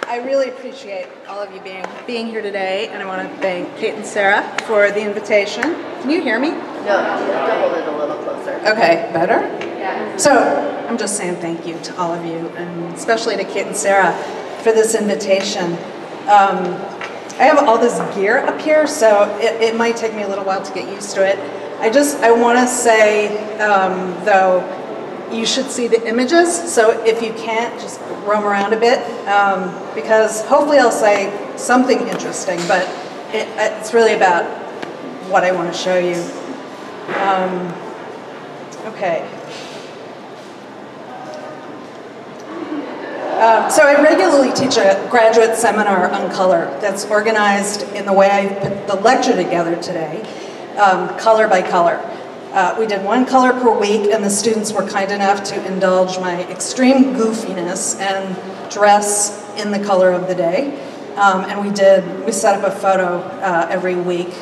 I really appreciate all of you being here today, and I want to thank Kate and Sarah for the invitation. Can you hear me? No, you have to hold it a little closer. Okay, better? Yeah. So, I'm just saying thank you to all of you, and especially to Kate and Sarah for this invitation. I have all this gear up here, so it might take me a little while to get used to it. I want to say, though, you should see the images, so if you can't, just roam around a bit, because hopefully I'll say something interesting, but it's really about what I want to show you. Okay. So I regularly teach a graduate seminar on color that's organized in the way I put the lecture together today, color by color. We did one color per week, and the students were kind enough to indulge my extreme goofiness and dress in the color of the day. And we set up a photo every week,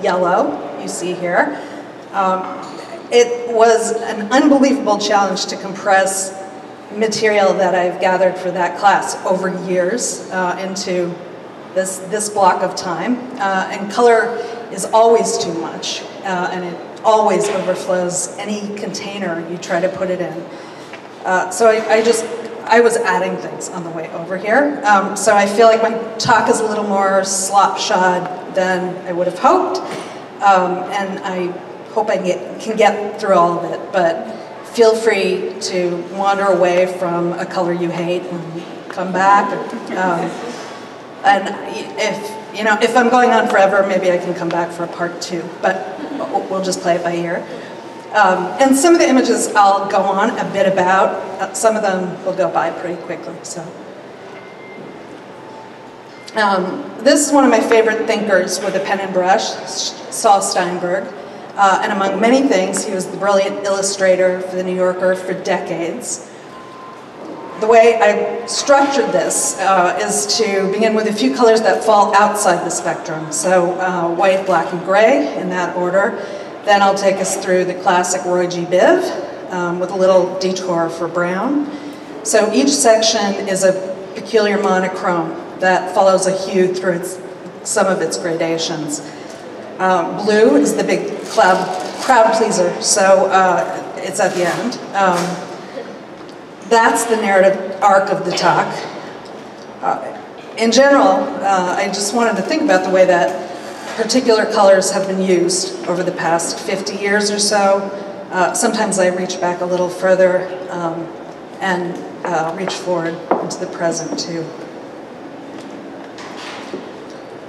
yellow, you see here. It was an unbelievable challenge to compress material that I've gathered for that class over years into this block of time. And color is always too much, and it always overflows any container you try to put it in. So I was adding things on the way over here. So I feel like my talk is a little more slopshod than I would have hoped. And I hope I can get through all of it, but feel free to wander away from a color you hate and come back. And if I'm going on forever, maybe I can come back for a part 2, but we'll just play it by ear. And some of the images I'll go on a bit about. Some of them will go by pretty quickly. So, this is one of my favorite thinkers with a pen and brush, Saul Steinberg. And among many things, he was the brilliant illustrator for The New Yorker for decades. The way I structured this is to begin with a few colors that fall outside the spectrum. So white, black, and gray in that order. Then I'll take us through the classic Roy G. Biv with a little detour for brown. So each section is a peculiar monochrome that follows a hue through some of its gradations. Blue is the big crowd pleaser, so it's at the end. That's the narrative arc of the talk. In general, I just wanted to think about the way that particular colors have been used over the past 50 years or so. Sometimes I reach back a little further and reach forward into the present too.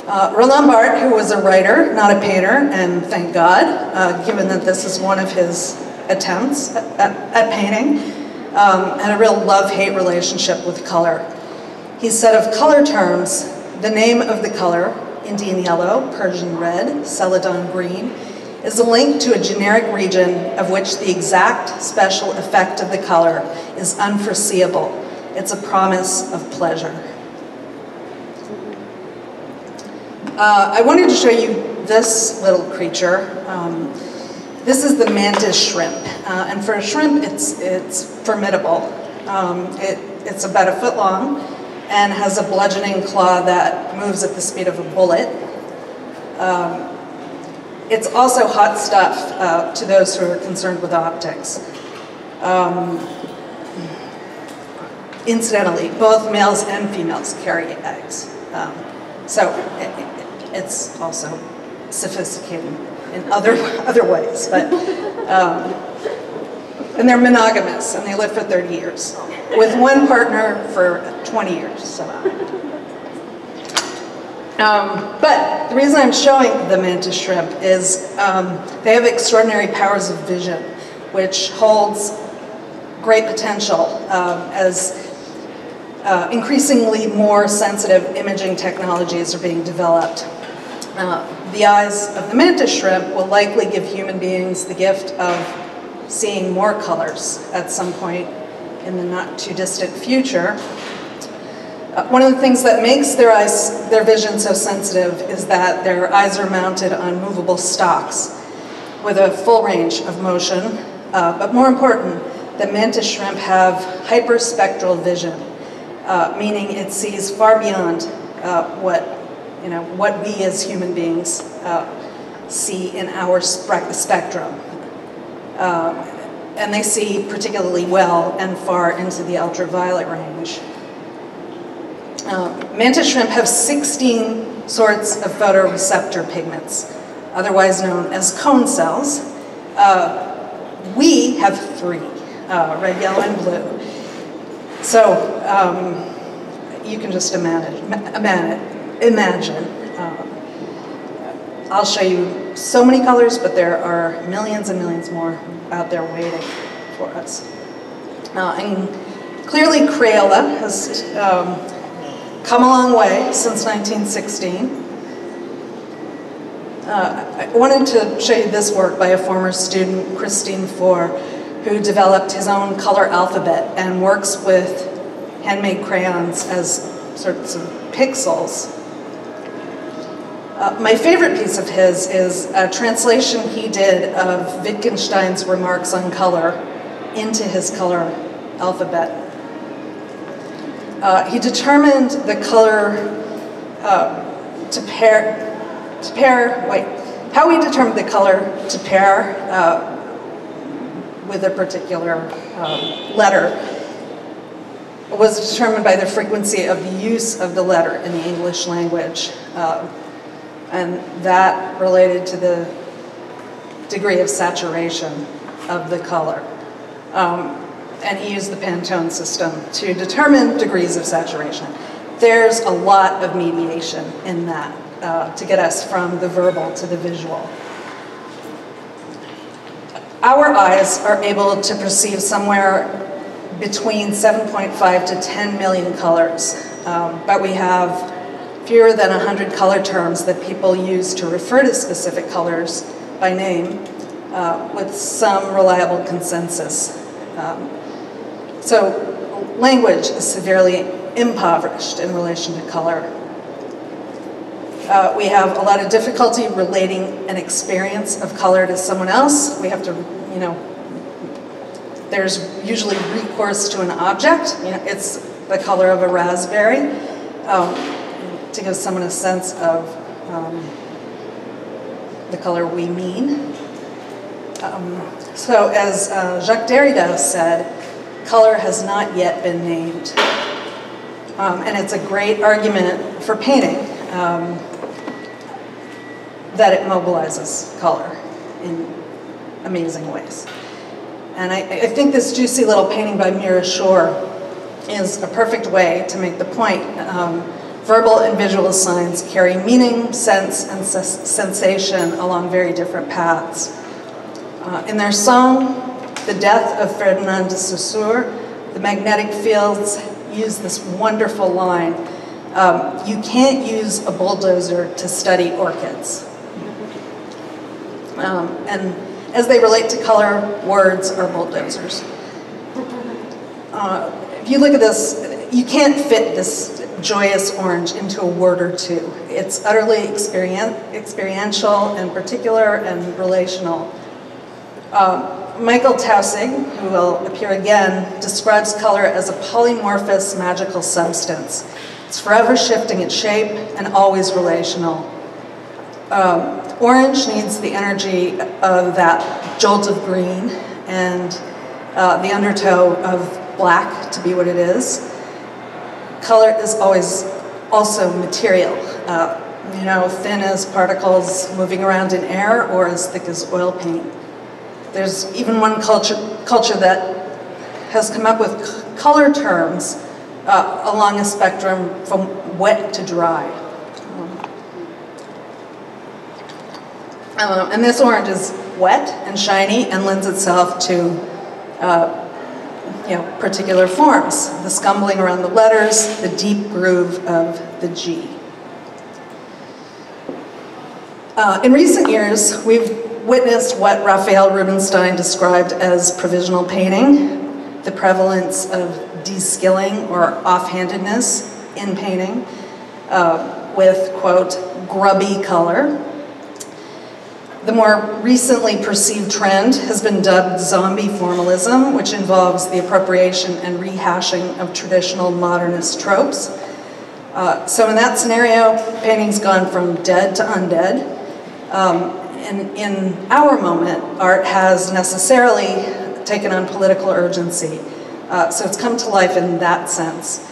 Roland Barthes, who was a writer, not a painter, and thank God, given that this is one of his attempts at painting, had a real love-hate relationship with color. He said of color terms, the name of the color, Indian yellow, Persian red, Celadon green, is a link to a generic region of which the exact special effect of the color is unforeseeable. It's a promise of pleasure. I wanted to show you this little creature. This is the mantis shrimp, and for a shrimp, it's formidable. It's about a foot long and has a bludgeoning claw that moves at the speed of a bullet. It's also hot stuff to those who are concerned with optics. Incidentally, both males and females carry eggs. So it's also sophisticated in other ways, but and they're monogamous and they live for 30 years with one partner for 20 years. So. But the reason I'm showing the mantis shrimp is they have extraordinary powers of vision, which holds great potential as increasingly more sensitive imaging technologies are being developed. The eyes of the mantis shrimp will likely give human beings the gift of seeing more colors at some point in the not too distant future. One of the things that makes their vision so sensitive is that their eyes are mounted on movable stalks with a full range of motion, But more important, the mantis shrimp have hyperspectral vision, meaning it sees far beyond what we as human beings see in our spectrum. And they see particularly well and far into the ultraviolet range. Mantis shrimp have 16 sorts of photoreceptor pigments, otherwise known as cone cells. We have 3, red, yellow, and blue. So you can just imagine. I'll show you so many colors, but there are millions and millions more out there waiting for us. And clearly Crayola has come a long way since 1916. I wanted to show you this work by a former student, Christine Four, who developed his own color alphabet and works with handmade crayons as sorts of pixels. My favorite piece of his is a translation he did of Wittgenstein's remarks on color into his color alphabet. He determined the color how he determined the color to pair with a particular letter was determined by the frequency of the use of the letter in the English language. And that related to the degree of saturation of the color. And he used the Pantone system to determine degrees of saturation. There's a lot of mediation in that to get us from the verbal to the visual. Our eyes are able to perceive somewhere between 7.5 to 10 million colors, but we have fewer than 100 color terms that people use to refer to specific colors by name, with some reliable consensus. So language is severely impoverished in relation to color. We have a lot of difficulty relating an experience of color to someone else. We have to, there's usually recourse to an object. It's the color of a raspberry, to give someone a sense of the color we mean. So as Jacques Derrida said, color has not yet been named. And it's a great argument for painting, that it mobilizes color in amazing ways. And I think this juicy little painting by Mira Shore is a perfect way to make the point. Verbal and visual signs carry meaning, sense, and sensation along very different paths. In their song, The Death of Ferdinand de Saussure, the magnetic fields use this wonderful line, you can't use a bulldozer to study orchids. And as they relate to color, words are bulldozers. If you look at this, you can't fit this joyous orange into a word or two. It's utterly experiential and particular and relational. Michael Taussig, who will appear again, describes color as a polymorphous magical substance. It's forever shifting its shape and always relational. Orange needs the energy of that jolt of green and the undertow of black to be what it is. Color is always also material, thin as particles moving around in air or as thick as oil paint. There's even one culture that has come up with color terms along a spectrum from wet to dry. And this orange is wet and shiny and lends itself to particular forms. The scumbling around the letters, the deep groove of the G. In recent years, we've witnessed what Raphael Rubinstein described as provisional painting, the prevalence of de-skilling or offhandedness in painting with, quote, grubby color. The more recently perceived trend has been dubbed zombie formalism, which involves the appropriation and rehashing of traditional modernist tropes. So in that scenario, painting's gone from dead to undead. And in our moment, art has necessarily taken on political urgency. So it's come to life in that sense.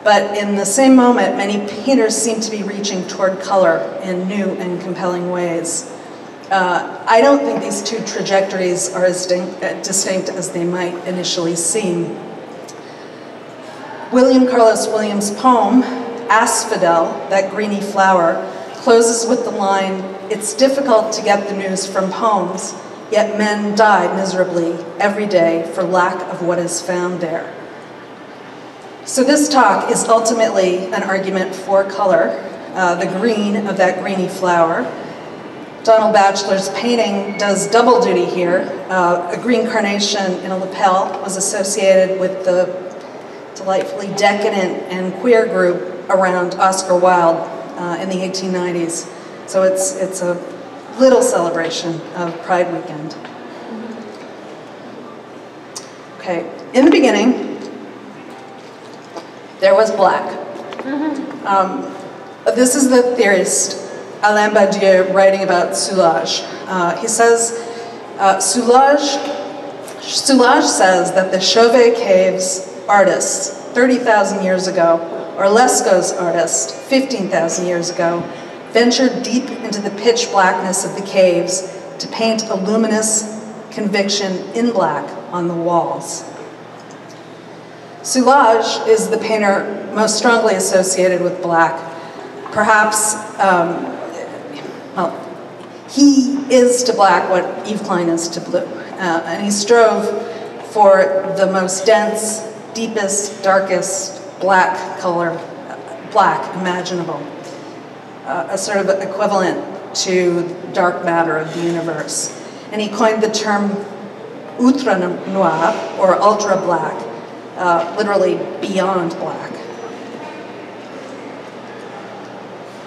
But in the same moment, many painters seem to be reaching toward color in new and compelling ways. I don't think these two trajectories are as distinct as they might initially seem. William Carlos Williams' poem, Asphodel, that greeny flower, closes with the line, "It's difficult to get the news from poems, yet men die miserably every day for lack of what is found there." So this talk is ultimately an argument for color, the green of that greeny flower. Donald Batchelor's painting does double duty here. A green carnation in a lapel was associated with the delightfully decadent and queer group around Oscar Wilde in the 1890s. So it's a little celebration of Pride Weekend. Okay, in the beginning, there was black. This is the theorist Alain Badiou writing about Soulage. He says, Soulage says that the Chauvet Caves artists 30,000 years ago, or Lescaut's artist 15,000 years ago, ventured deep into the pitch blackness of the caves to paint a luminous conviction in black on the walls. Soulage is the painter most strongly associated with black. Perhaps, well, he is to black what Yves Klein is to blue. And he strove for the most dense, deepest, darkest black color, black imaginable. A sort of equivalent to dark matter of the universe. And he coined the term ultra noir, or ultra black, literally beyond black.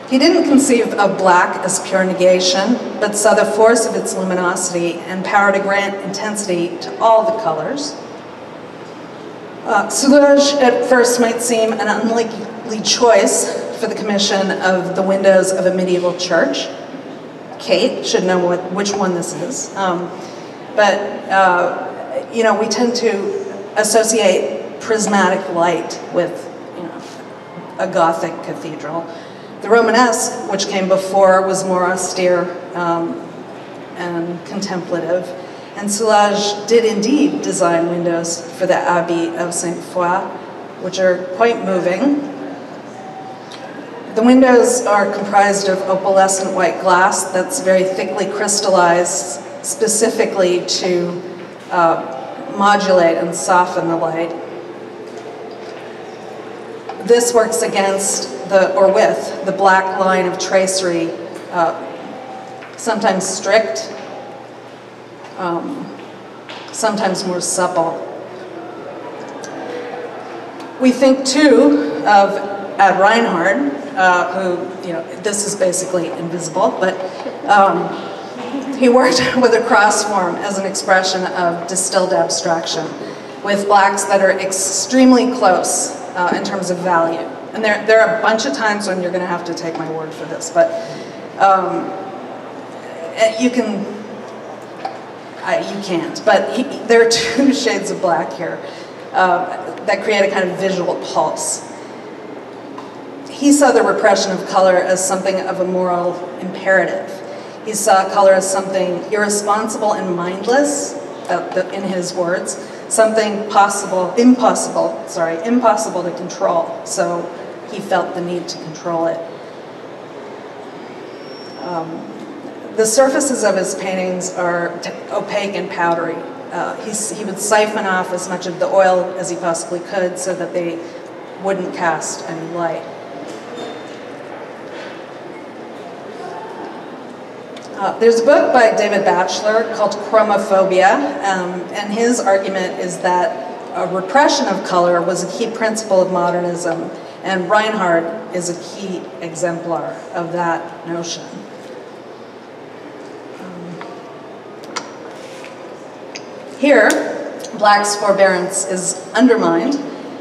He didn't conceive of black as pure negation, but saw the force of its luminosity and power to grant intensity to all the colors. Soulage at first might seem an unlikely choice for the commission of the windows of a medieval church. Kate should know which one this is. You know, we tend to associate prismatic light with, you know, a Gothic cathedral. The Romanesque, which came before, was more austere and contemplative. And Soulage did indeed design windows for the Abbey of Sainte Foy, which are quite moving. The windows are comprised of opalescent white glass that's very thickly crystallized, specifically to modulate and soften the light. This works against or with the black line of tracery, sometimes strict, sometimes more supple. We think too of Ad Reinhardt, who, you know, this is basically invisible, but he worked with a cross form as an expression of distilled abstraction, with blacks that are extremely close in terms of value. And there are a bunch of times when you're going to have to take my word for this, but you can't. But there are two shades of black here that create a kind of visual pulse. He saw the repression of color as something of a moral imperative. He saw color as something irresponsible and mindless, in his words, something impossible to control. So he felt the need to control it. The surfaces of his paintings are opaque and powdery. He would siphon off as much of the oil as he possibly could so that they wouldn't cast any light. There's a book by David Batchelor called Chromophobia, and his argument is that a repression of color was a key principle of modernism, and Reinhardt is a key exemplar of that notion. Here, black's forbearance is undermined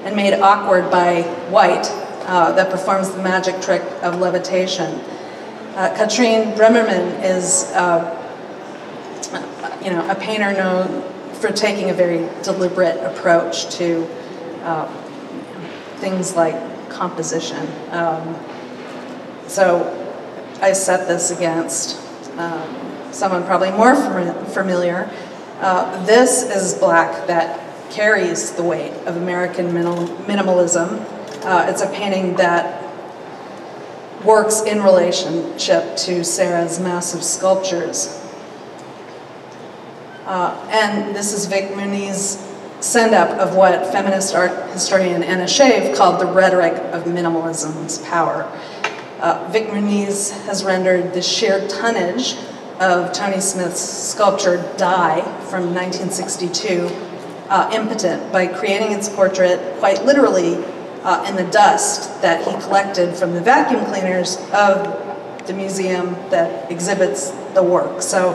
and made awkward by white that performs the magic trick of levitation. Katrine Bremerman is a painter known for taking a very deliberate approach to things like composition. So I set this against someone probably more familiar. This is black that carries the weight of American minimalism. It's a painting that works in relationship to Serra's massive sculptures. And this is Vic Muni's send-up of what feminist art historian Anna Shave called the rhetoric of minimalism's power. Vic Muniz has rendered the sheer tonnage of Tony Smith's sculpture Die from 1962 impotent by creating its portrait quite literally in the dust that he collected from the vacuum cleaners of the museum that exhibits the work. So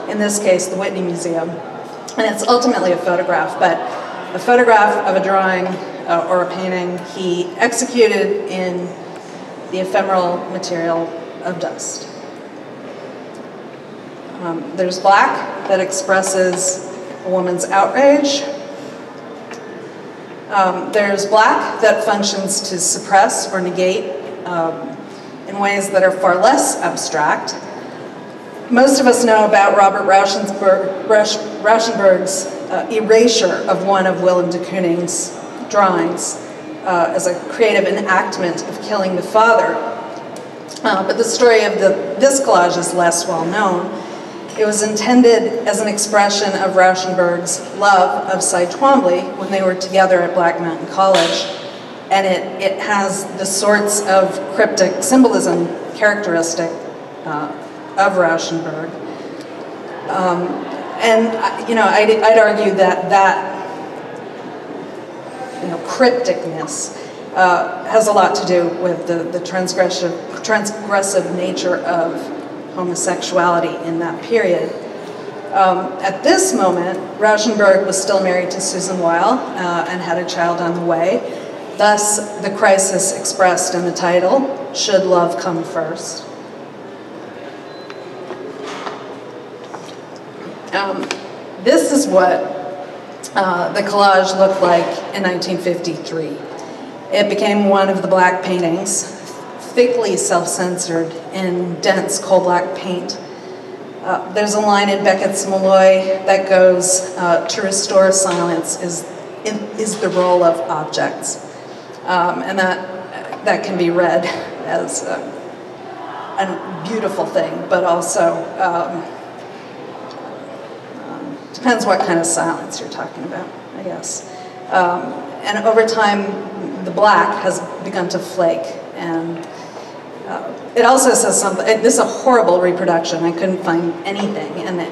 in this case, the Whitney Museum. And it's ultimately a photograph, but a photograph of a drawing or a painting he executed in the ephemeral material of dust. There's black that expresses a woman's outrage. There's black that functions to suppress or negate in ways that are far less abstract. Most of us know about Robert Rauschenberg's erasure of one of Willem de Kooning's drawings as a creative enactment of killing the father. But the story of this collage is less well known. It was intended as an expression of Rauschenberg's love of Cy Twombly when they were together at Black Mountain College. And it has the sorts of cryptic symbolism characteristic of Rauschenberg. I'd argue that crypticness has a lot to do with the transgressive nature of homosexuality in that period. At this moment, Rauschenberg was still married to Susan Weil and had a child on the way. Thus, the crisis expressed in the title, Should Love Come First? This is what the collage looked like in 1953. It became one of the black paintings, thickly self-censored in dense coal black paint. There's a line in Beckett's Malloy that goes, to restore silence is the role of objects. And that can be read as a beautiful thing, but also depends what kind of silence you're talking about, I guess. And over time, the black has begun to flake, and it also says something. This is a horrible reproduction. I couldn't find anything, and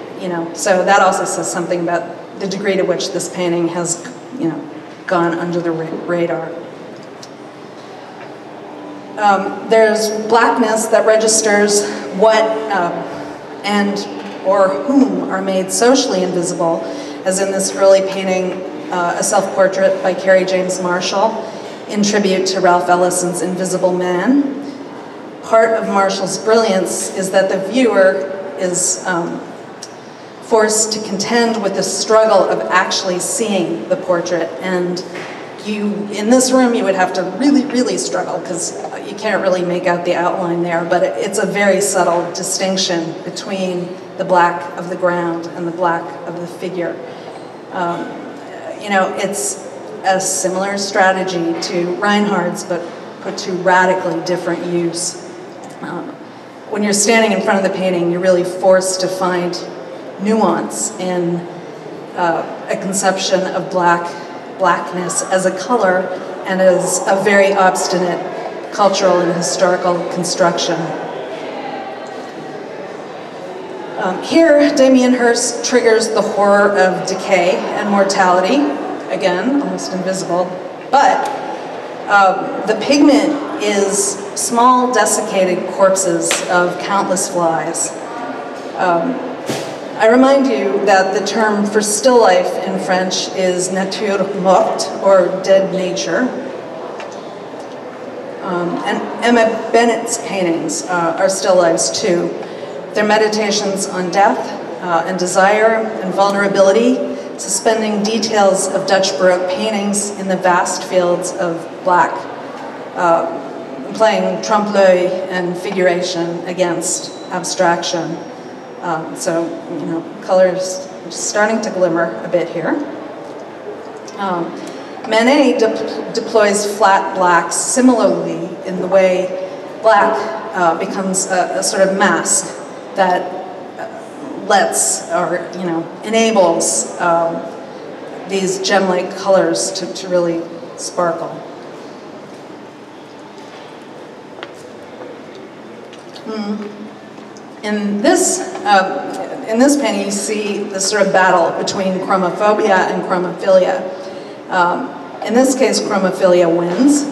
so that also says something about the degree to which this painting has, gone under the radar. There's blackness that registers what and or whom are made socially invisible, as in this early painting, a self-portrait by Carrie James Marshall in tribute to Ralph Ellison's Invisible Man. Part of Marshall's brilliance is that the viewer is forced to contend with the struggle of actually seeing the portrait, and in this room, you would have to really, really struggle because you can't really make out the outline there, but it's a very subtle distinction between the black of the ground and the black of the figure. It's a similar strategy to Reinhardt's, but put to radically different use. When you're standing in front of the painting, you're really forced to find nuance in a conception of blackness as a color and as a very obstinate cultural and historical construction. Here, Damien Hirst triggers the horror of decay and mortality, again, almost invisible, but the pigment is small desiccated corpses of countless flies. I remind you that the term for still life in French is nature morte, or dead nature. And Emma Bennett's paintings are still lives too. They're meditations on death and desire and vulnerability, suspending details of Dutch Baroque paintings in the vast fields of black, playing trompe-l'oeil and figuration against abstraction. So, you know, color is starting to glimmer a bit here. Manet deploys flat blacks similarly in the way black becomes a sort of mask that lets, or, you know, enables these gem-like colors to really sparkle. In this painting, you see this sort of battle between chromophobia and chromophiliac. In this case, chromophiliac wins.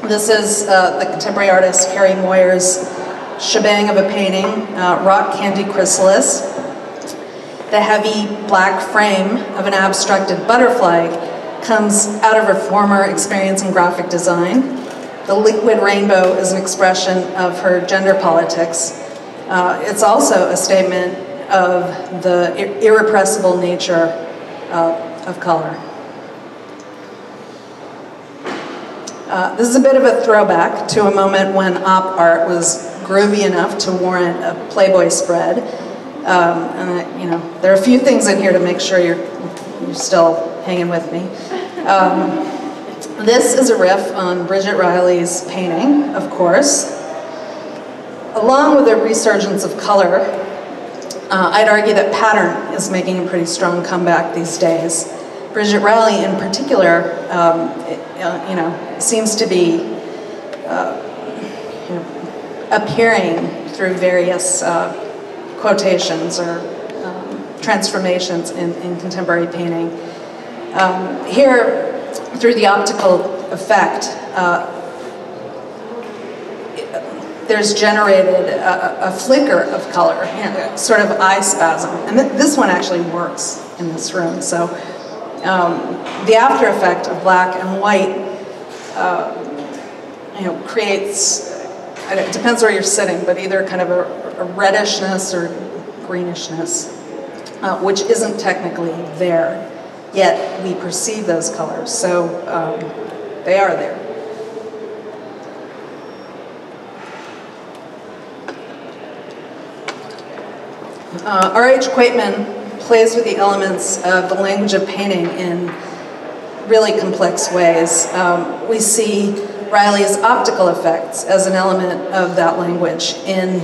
This is the contemporary artist Carrie Moyer's shebang of a painting, Rock Candy Chrysalis. The heavy black frame of an abstracted butterfly comes out of her former experience in graphic design. The liquid rainbow is an expression of her gender politics. It's also a statement of the irrepressible nature of color. This is a bit of a throwback to a moment when op art was groovy enough to warrant a Playboy spread. You know, there are a few things in here to make sure you're still hanging with me. This is a riff on Bridget Riley's painting, of course. Along with a resurgence of color, I'd argue that pattern is making a pretty strong comeback these days. Bridget Riley, in particular, you know, seems to be you know, appearing through various quotations or transformations in contemporary painting. Here, through the optical effect, there's generated a flicker of color, you know, sort of eye spasm. And this one actually works in this room. So the after effect of black and white, you know, creates, it depends where you're sitting, but either kind of a reddishness or greenishness, which isn't technically there, yet we perceive those colors. So they are there. R.H. Quaitman plays with the elements of the language of painting in really complex ways. We see Riley's optical effects as an element of that language in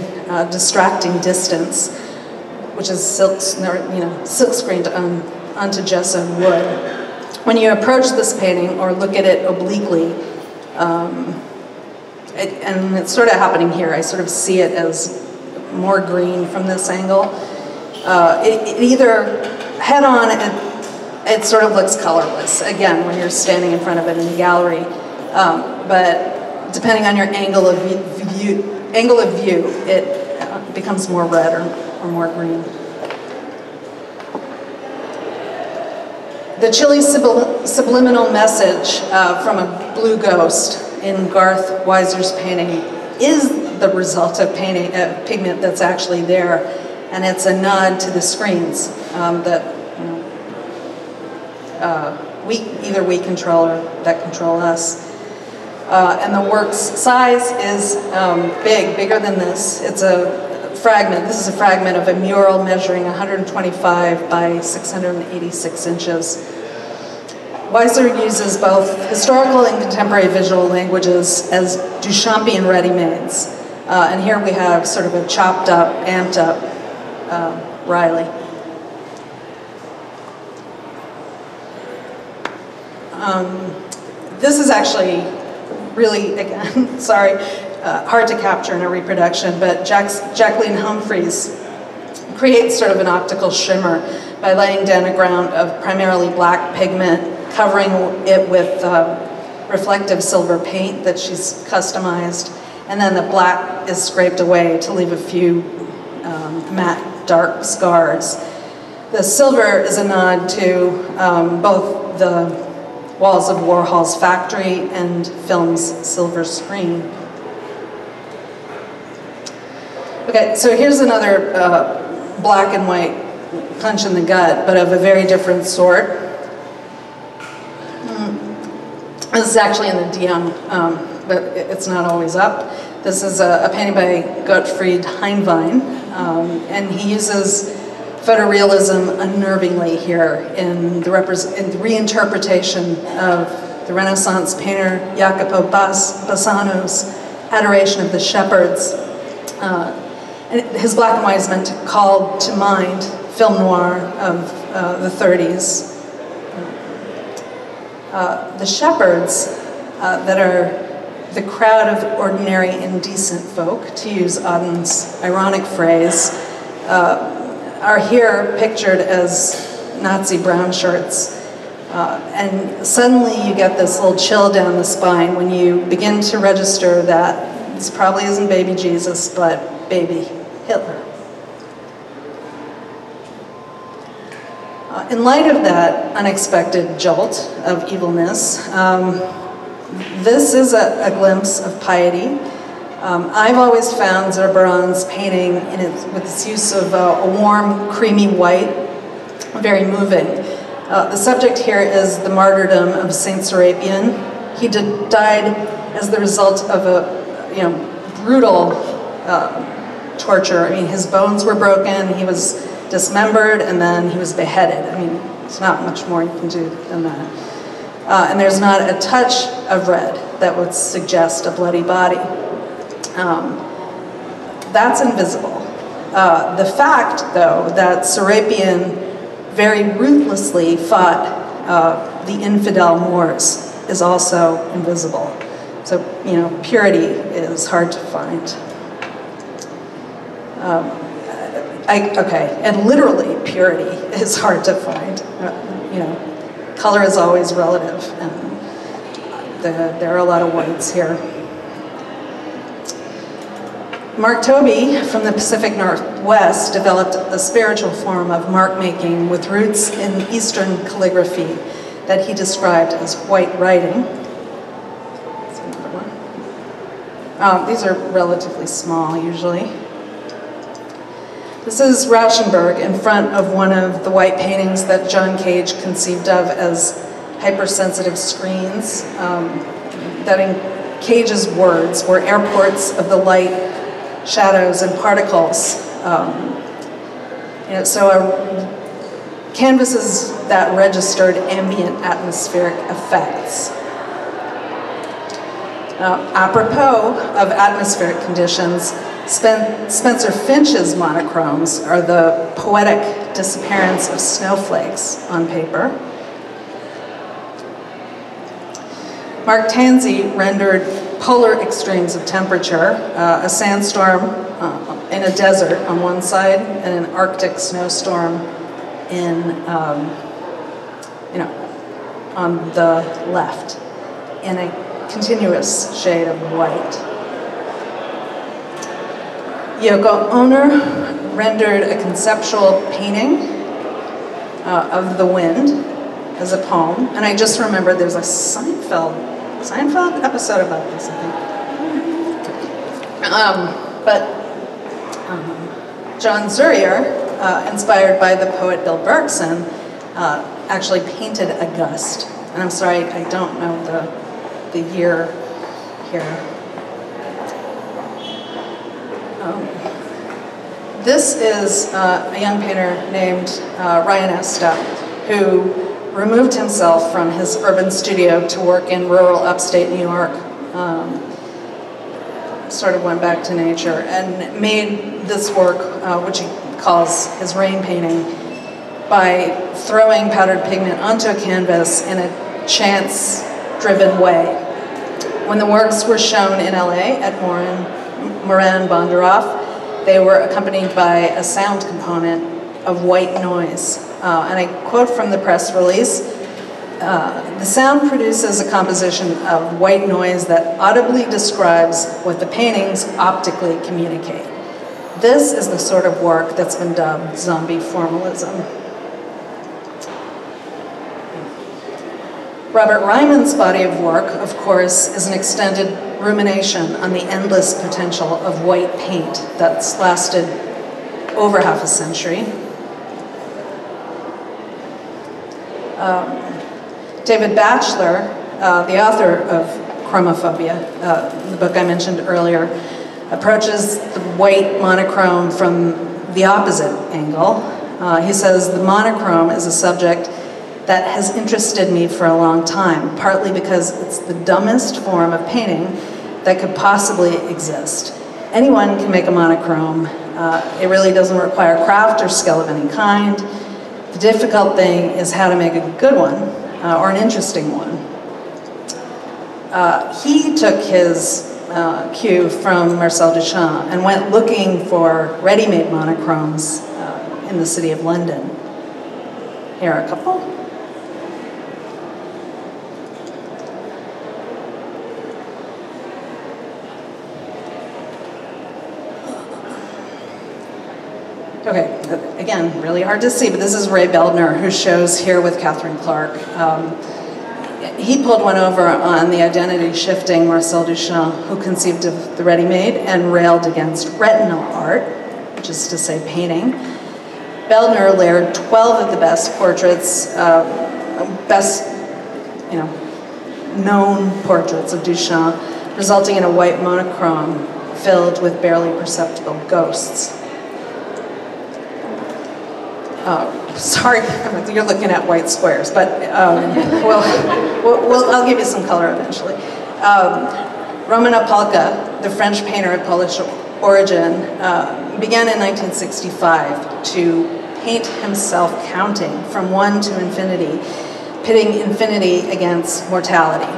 distracting distance, which is silk screened onto gesso wood. When you approach this painting or look at it obliquely, and it's sort of happening here, I sort of see it as more green from this angle. It either head-on, it sort of looks colorless, again, when you're standing in front of it in the gallery. But depending on your angle of view, it becomes more red or more green. The chilly subliminal message from a blue ghost in Garth Weiser's painting is the result of painting pigment that's actually there, and it's a nod to the screens that either we control or that control us. And the work's size is bigger than this. It's a fragment. This is a fragment of a mural measuring 125 by 686 inches. Weiser uses both historical and contemporary visual languages as Duchampian ready-mades. And here we have sort of a chopped up, amped up Riley. This is actually really, again, sorry, hard to capture in a reproduction, but Jacqueline Humphreys creates sort of an optical shimmer by laying down a ground of primarily black pigment, covering it with reflective silver paint that she's customized, and then the black is scraped away to leave a few matte dark scars. The silver is a nod to both the walls of Warhol's factory and film's silver screen. Okay, so here's another black and white punch in the gut, but of a very different sort. This is actually in the DM, but it's not always up. This is a painting by Gottfried Heinwein, and he uses photorealism unnervingly here in the reinterpretation of the Renaissance painter Jacopo Bassano's Adoration of the Shepherds. And his black and white is meant to call to mind film noir of the 30s. The shepherds that are the crowd of ordinary and decent folk, to use Auden's ironic phrase, are here pictured as Nazi brown shirts. And suddenly you get this little chill down the spine when you begin to register that this probably isn't baby Jesus, but baby Hitler. In light of that unexpected jolt of evilness, this is a glimpse of piety. I've always found Zurbaran's painting with its use of a warm, creamy white very moving. The subject here is the martyrdom of Saint Serapion. He died as the result of a brutal torture. I mean, his bones were broken, he was dismembered, and then he was beheaded. I mean, it's not much more you can do than that. And there's not a touch of red that would suggest a bloody body. That's invisible. The fact, though, that Serapion very ruthlessly fought the infidel Moors is also invisible. So, purity is hard to find. And literally purity is hard to find. Color is always relative, and there are a lot of whites here. Mark Tobey from the Pacific Northwest developed a spiritual form of mark making with roots in Eastern calligraphy that he described as white writing. That's another one. These are relatively small usually. This is Rauschenberg in front of one of the white paintings that John Cage conceived of as hypersensitive screens. That in Cage's words were airports of the light, shadows, and particles. Canvases that registered ambient atmospheric effects. Apropos of atmospheric conditions, Spencer Finch's monochromes are the poetic disappearance of snowflakes on paper. Mark Tansey rendered polar extremes of temperature, a sandstorm in a desert on one side and an Arctic snowstorm on the left, in a continuous shade of white. Yoko Ono rendered a conceptual painting of the wind as a poem, and I just remembered there's a Seinfeld episode about this, I think. John Zurier, inspired by the poet Bill Bergson, actually painted a gust. And I'm sorry, I don't know the year here. This is a young painter named Ryan Esta, who removed himself from his urban studio to work in rural upstate New York. Sort of went back to nature and made this work, which he calls his rain painting, by throwing powdered pigment onto a canvas in a chance-driven way. When the works were shown in LA at Moran Bondaroff, they were accompanied by a sound component of white noise. And I quote from the press release, the sound produces a composition of white noise that audibly describes what the paintings optically communicate. This is the sort of work that's been dubbed zombie formalism. Robert Ryman's body of work, of course, is an extended rumination on the endless potential of white paint that's lasted over half a century. David Batchelor, the author of Chromophobia, the book I mentioned earlier, approaches the white monochrome from the opposite angle. He says the monochrome is a subject that has interested me for a long time, partly because it's the dumbest form of painting that could possibly exist. Anyone can make a monochrome. It really doesn't require craft or skill of any kind. The difficult thing is how to make a good one, or an interesting one. He took his cue from Marcel Duchamp and went looking for ready-made monochromes in the city of London. Here are a couple. Okay, again, really hard to see, but this is Ray Beldner, who shows here with Catherine Clark. He pulled one over on the identity-shifting Marcel Duchamp, who conceived of the ready-made and railed against retinal art, which is to say painting. Beldner layered 12 of the best portraits, best, known portraits of Duchamp, resulting in a white monochrome filled with barely perceptible ghosts. Sorry, you're looking at white squares, but I'll give you some color eventually. Roman Opalka, the French painter of Polish origin, began in 1965 to paint himself counting from 1 to infinity, pitting infinity against mortality,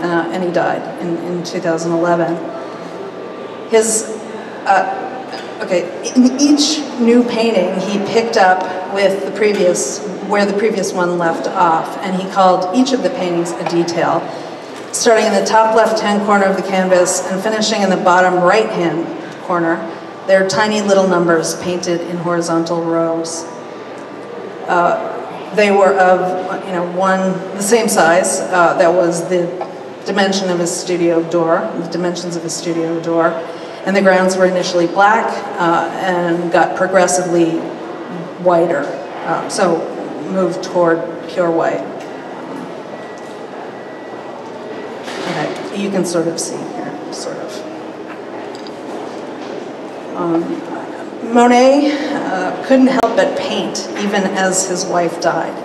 and he died in 2011. In each new painting, he picked up with where the previous one left off, and he called each of the paintings a detail, starting in the top left-hand corner of the canvas and finishing in the bottom right-hand corner. They're tiny little numbers painted in horizontal rows. They were of, the same size. That was the dimension of his studio door, the dimensions of his studio door. And the grounds were initially black and got progressively whiter, so moved toward pure white. Okay, you can sort of see here, sort of. Monet couldn't help but paint even as his wife died,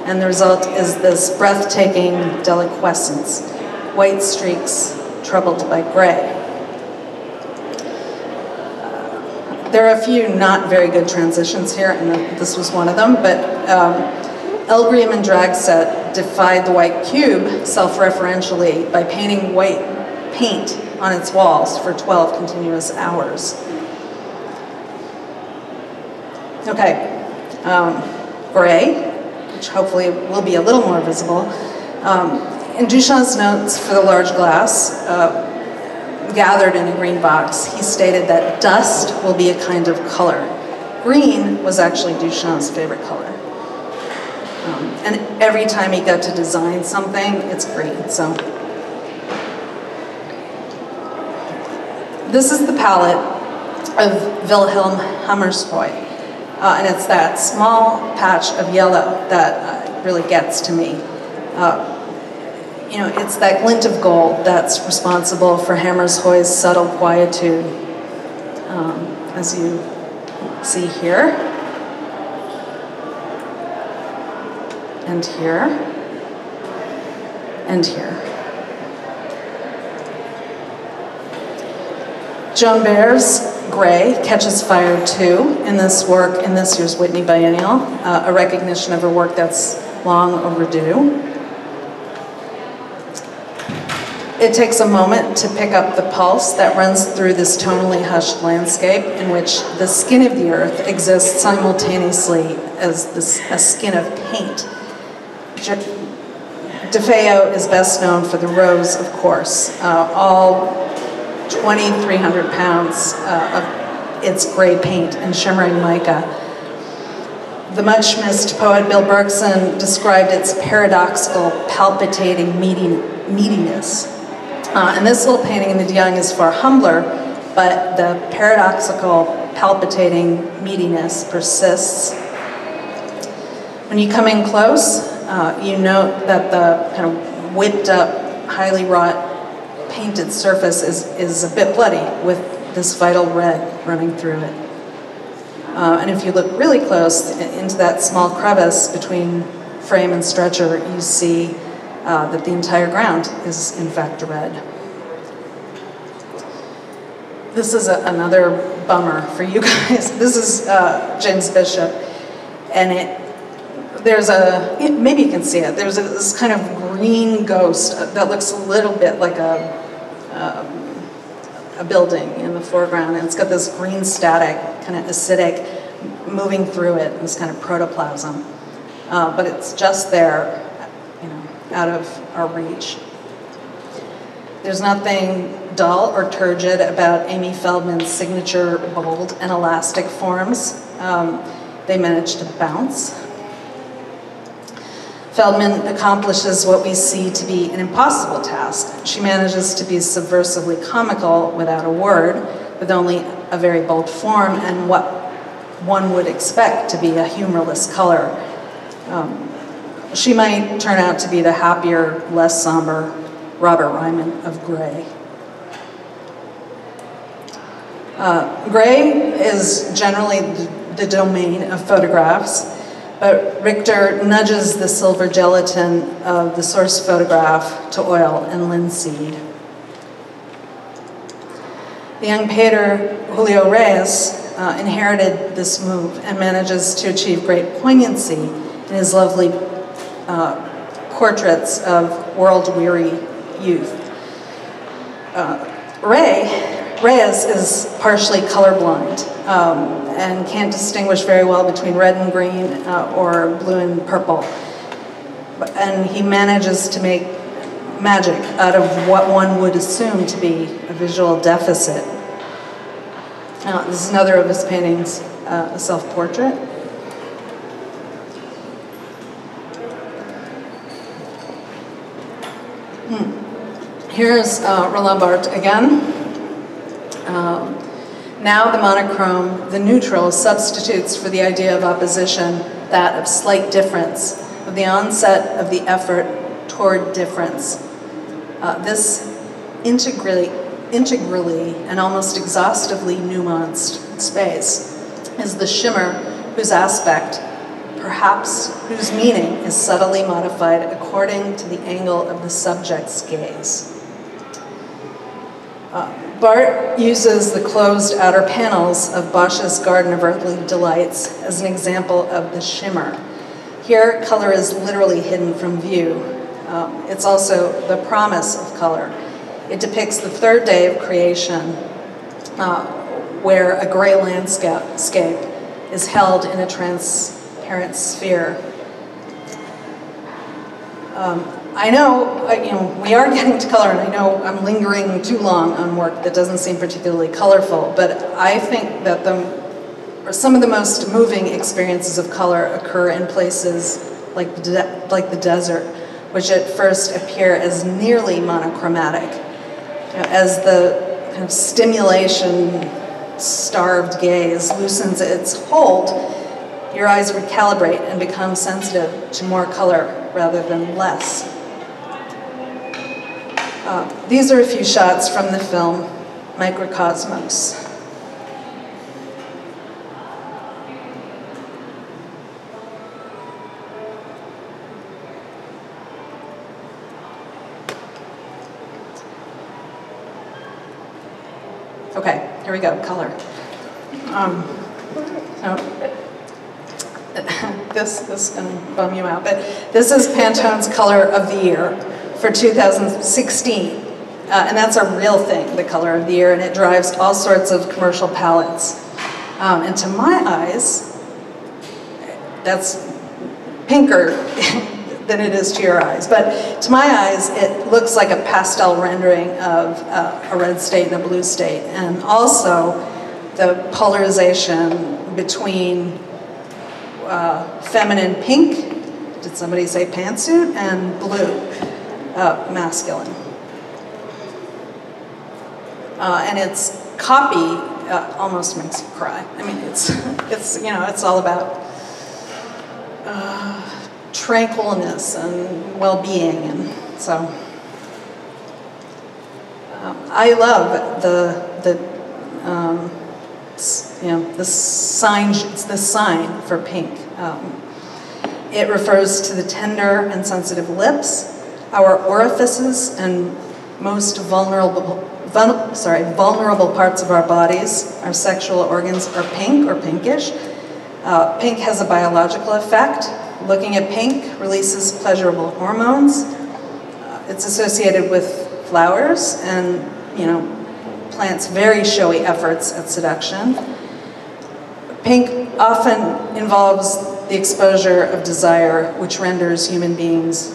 and the result is this breathtaking deliquescence, white streaks troubled by gray. There are a few not very good transitions here, and this was one of them, but Elgriam and Dragset defied the white cube self-referentially by painting white paint on its walls for 12 continuous hours. Okay, gray, which hopefully will be a little more visible. In Duchamp's notes for the large glass, gathered in a green box, he stated that dust will be a kind of color. Green was actually Duchamp's favorite color. And every time he got to design something, it's green, so. This is the palette of Wilhelm Hammershøi, and it's that small patch of yellow that really gets to me. It's that glint of gold that's responsible for Hammershøi's subtle quietude, as you see here, and here, and here. Joan Baer's Gray catches fire too in this work, in this year's Whitney Biennial, a recognition of her work that's long overdue. It takes a moment to pick up the pulse that runs through this tonally hushed landscape in which the skin of the earth exists simultaneously as a skin of paint. DeFeo is best known for the rose, of course, all 2,300 pounds of its gray paint and shimmering mica. The much-missed poet Bill Berkson described its paradoxical, palpitating meatiness. And this little painting in the De Young is far humbler, but the paradoxical, palpitating meatiness persists. When you come in close, you note that the kind of whipped up, highly wrought, painted surface is a bit bloody with this vital red running through it. And if you look really close into that small crevice between frame and stretcher, you see that the entire ground is in fact red. This is another bummer for you guys. This is James Bishop, and maybe you can see it, there's this kind of green ghost that looks a little bit like a building in the foreground, and it's got this green static, kind of acidic, moving through it, this kind of protoplasm. But it's just there, out of our reach. There's nothing dull or turgid about Amy Feldman's signature bold and elastic forms. They manage to bounce. Feldman accomplishes what we see to be an impossible task. She manages to be subversively comical without a word, with only a very bold form and what one would expect to be a humorless color. She might turn out to be the happier, less somber Robert Ryman of gray. Gray is generally the domain of photographs, but Richter nudges the silver gelatin of the source photograph to oil and linseed. The young painter Julio Reyes inherited this move and manages to achieve great poignancy in his lovely portraits of world-weary youth. Reyes is partially colorblind and can't distinguish very well between red and green or blue and purple. And he manages to make magic out of what one would assume to be a visual deficit. This is another of his paintings, a self-portrait. Here's Roland Barthes again. Now the monochrome, the neutral, substitutes for the idea of opposition that of slight difference, of the onset of the effort toward difference. This integrally and almost exhaustively nuanced space is the shimmer whose aspect, perhaps whose meaning, is subtly modified according to the angle of the subject's gaze. Barthes uses the closed outer panels of Bosch's Garden of Earthly Delights as an example of the shimmer. Here, color is literally hidden from view. It's also the promise of color. It depicts the third day of creation, where a gray landscape is held in a transparent sphere. I know, we are getting to color, and I know I'm lingering too long on work that doesn't seem particularly colorful, but I think that some of the most moving experiences of color occur in places like the desert, which at first appear as nearly monochromatic. As the kind of stimulation-starved gaze loosens its hold, your eyes recalibrate and become sensitive to more color rather than less. These are a few shots from the film Microcosmos. Okay, here we go, color. This is going to bum you out, but this is Pantone's Color of the Year for 2016. And that's a real thing, the Color of the Year, and it drives all sorts of commercial palettes. And to my eyes, that's pinker than it is to your eyes. But to my eyes, it looks like a pastel rendering of a red state and a blue state. And also the polarization between feminine pink, did somebody say pantsuit? And blue, masculine. And its copy almost makes you cry. I mean, it's all about tranquilness and well-being, and so I love the sign for pink. It refers to the tender and sensitive lips, our orifices, and most vulnerable parts of our bodies. Our sexual organs are pink or pinkish. Pink has a biological effect. Looking at pink releases pleasurable hormones. It's associated with flowers and, plants very showy efforts at seduction. Pink often involves the exposure of desire, which renders human beings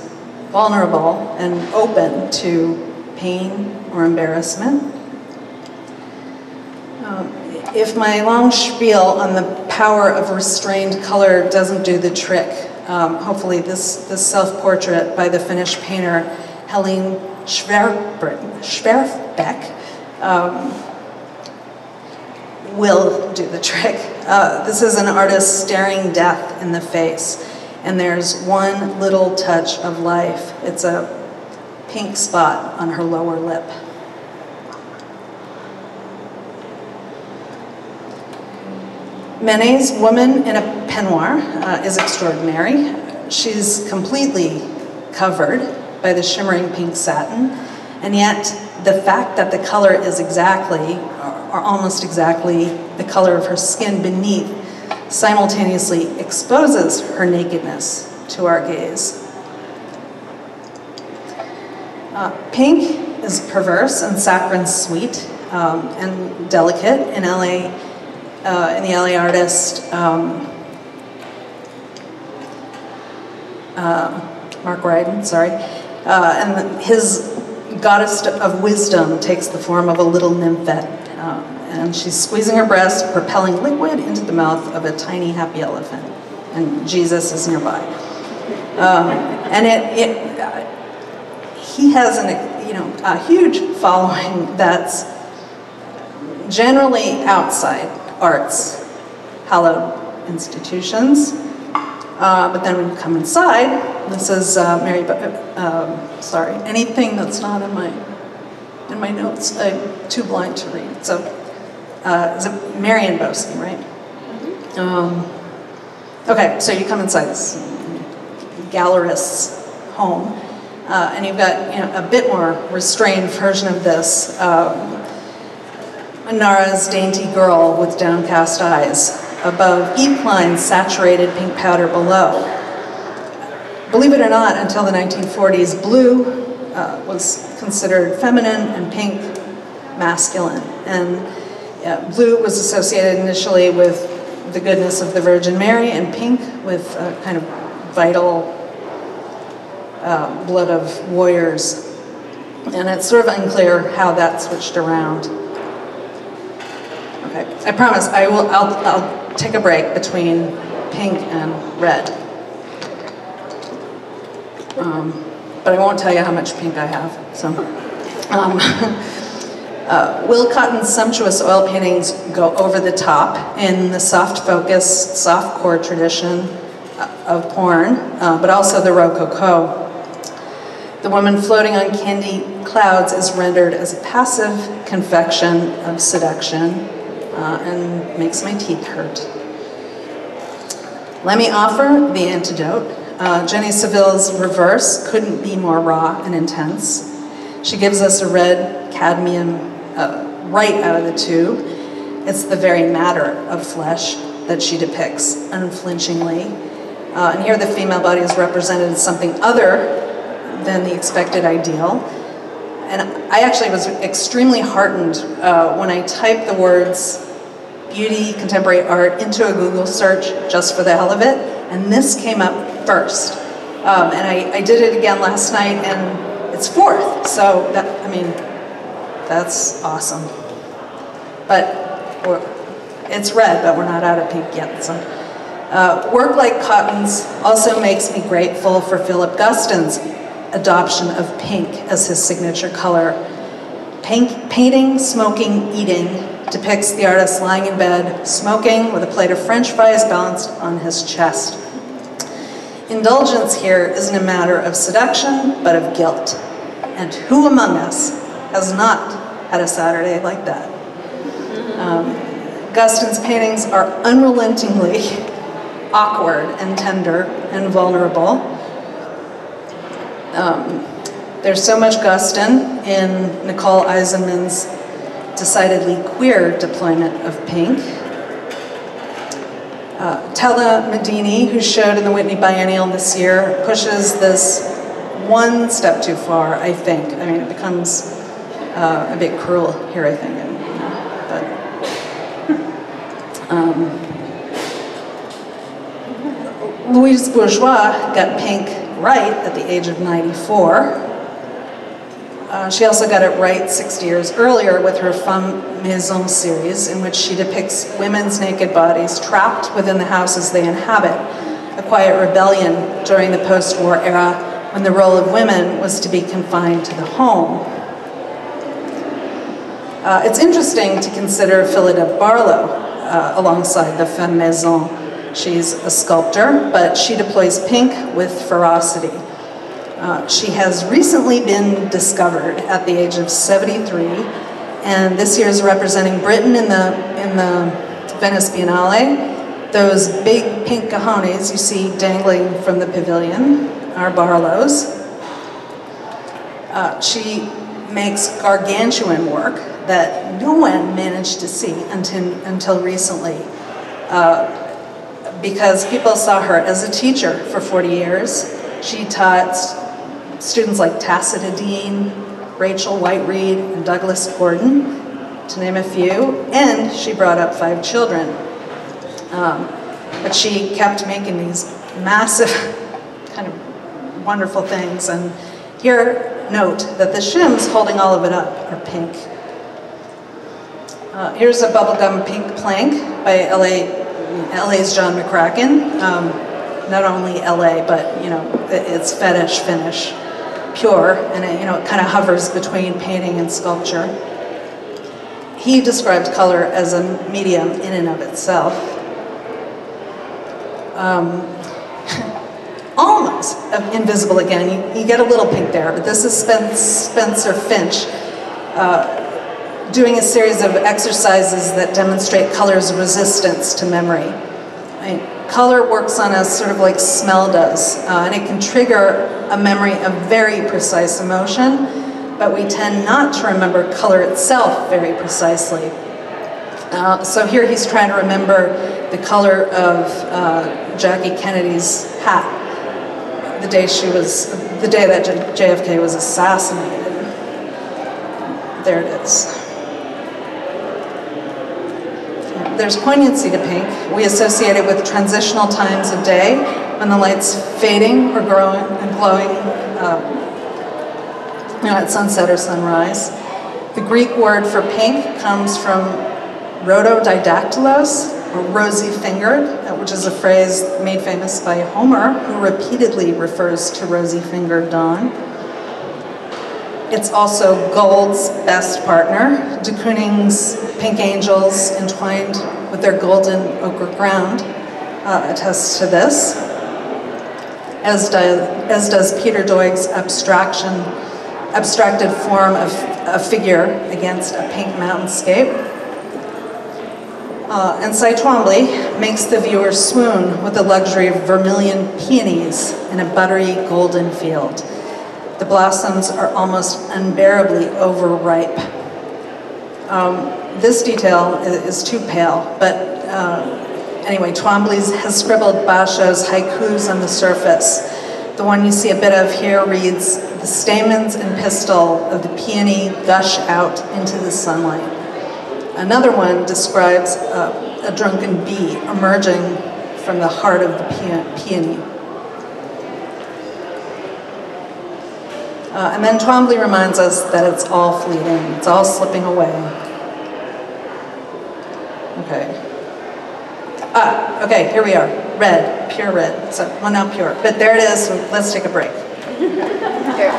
vulnerable and open to pain or embarrassment. If my long spiel on the power of restrained color doesn't do the trick, hopefully this self-portrait by the Finnish painter Helene Schwerfbeck will do the trick. This is an artist staring death in the face, and there's one little touch of life. It's a pink spot on her lower lip. Manet's Woman in a Peignoir is extraordinary. She's completely covered by the shimmering pink satin, and yet the fact that the color is exactly, or almost exactly, the color of her skin beneath simultaneously exposes her nakedness to our gaze. Pink is perverse and saccharine sweet and delicate. In the LA artist Mark Ryden, and his goddess of wisdom takes the form of a little nymphette, and she's squeezing her breast, propelling liquid into the mouth of a tiny happy elephant, and Jesus is nearby. And he has a huge following that's generally outside arts, hallowed institutions. But then when you come inside, this is anything that's not in my notes, I'm too blind to read. So, is it Marian Boski, right? Okay, so you come inside this gallerist's home, and you've got a bit more restrained version of this. Nara's dainty girl with downcast eyes. Above, equine saturated pink powder below. Believe it or not, until the 1940s, blue was considered feminine and pink masculine. And blue was associated initially with the goodness of the Virgin Mary, and pink with kind of vital blood of warriors. And it's sort of unclear how that switched around. Okay, I promise I'll take a break between pink and red. But I won't tell you how much pink I have. So, Will Cotton's sumptuous oil paintings go over the top in the soft focus, soft core tradition of porn, but also the Rococo. The woman floating on candy clouds is rendered as a passive confection of seduction, and makes my teeth hurt. Let me offer the antidote. Jenny Saville's Reverse couldn't be more raw and intense. She gives us a red cadmium right out of the tube. It's the very matter of flesh that she depicts unflinchingly. And here the female body is represented as something other than the expected ideal. And I actually was extremely heartened when I typed the words beauty, contemporary art into a Google search just for the hell of it, and this came up first. And I did it again last night, and it's fourth, so that's awesome. But it's red, but we're not out of pink yet. So Work like Cotton's also makes me grateful for Philip Guston's adoption of pink as his signature color. Painting, smoking, eating depicts the artist lying in bed, smoking with a plate of French fries balanced on his chest. Indulgence here isn't a matter of seduction, but of guilt. And who among us has not had a Saturday like that? Guston's paintings are unrelentingly awkward and tender and vulnerable. There's so much Guston in Nicole Eisenman's decidedly queer deployment of pink. Tella Medini, who showed in the Whitney Biennial this year, pushes this one step too far, I think. I mean, it becomes a bit cruel here, I think. Louise Bourgeois got pink right at the age of 94. She also got it right 60 years earlier with her Femme Maison series, in which she depicts women's naked bodies trapped within the houses they inhabit, a quiet rebellion during the post-war era when the role of women was to be confined to the home. It's interesting to consider Philida Barlow alongside the Femme Maison. She's a sculptor, but she deploys pink with ferocity. She has recently been discovered at the age of 73, and this year is representing Britain in the Venice Biennale. Those big pink cojones you see dangling from the pavilion are Barlow's. She makes gargantuan work that no one managed to see until recently, because people saw her as a teacher for 40 years. She taught students like Tacita Dean, Rachel White-Reed, and Douglas Gordon, to name a few, and she brought up 5 children. But she kept making these massive, kind of wonderful things, and here, note that the shims holding all of it up are pink. Here's a bubblegum pink plank by LA's John McCracken. Not only LA, but it's fetish finish, pure, and it kind of hovers between painting and sculpture. He described color as a medium in and of itself. Almost invisible again. You get a little pink there, but this is Spencer Finch doing a series of exercises that demonstrate color's resistance to memory. Color works on us sort of like smell does, and it can trigger a memory of very precise emotion, but we tend not to remember color itself very precisely. So here he's trying to remember the color of Jackie Kennedy's hat the day that JFK was assassinated. There it is. There's poignancy to pink. We associate it with transitional times of day when the light's fading or growing and glowing at sunset or sunrise. The Greek word for pink comes from rhododidactylos, or rosy-fingered, which is a phrase made famous by Homer, who repeatedly refers to rosy-fingered dawn. It's also gold's best partner. De Kooning's pink angels entwined with their golden ochre ground attests to this, as does Peter Doig's abstracted form of a figure against a pink mountainscape. And Cy Twombly makes the viewer swoon with the luxury of vermilion peonies in a buttery golden field. The blossoms are almost unbearably overripe. This detail is too pale, but anyway, Twombly has scribbled Basho's haikus on the surface. The one you see a bit of here reads, "The stamens and pistil of the peony gush out into the sunlight." Another one describes a drunken bee emerging from the heart of the peony. And then Twombly reminds us that it's all fleeting, it's all slipping away. Okay. Okay, here we are. red, pure red. So, well, not pure, but there it is. So let's take a break. Here.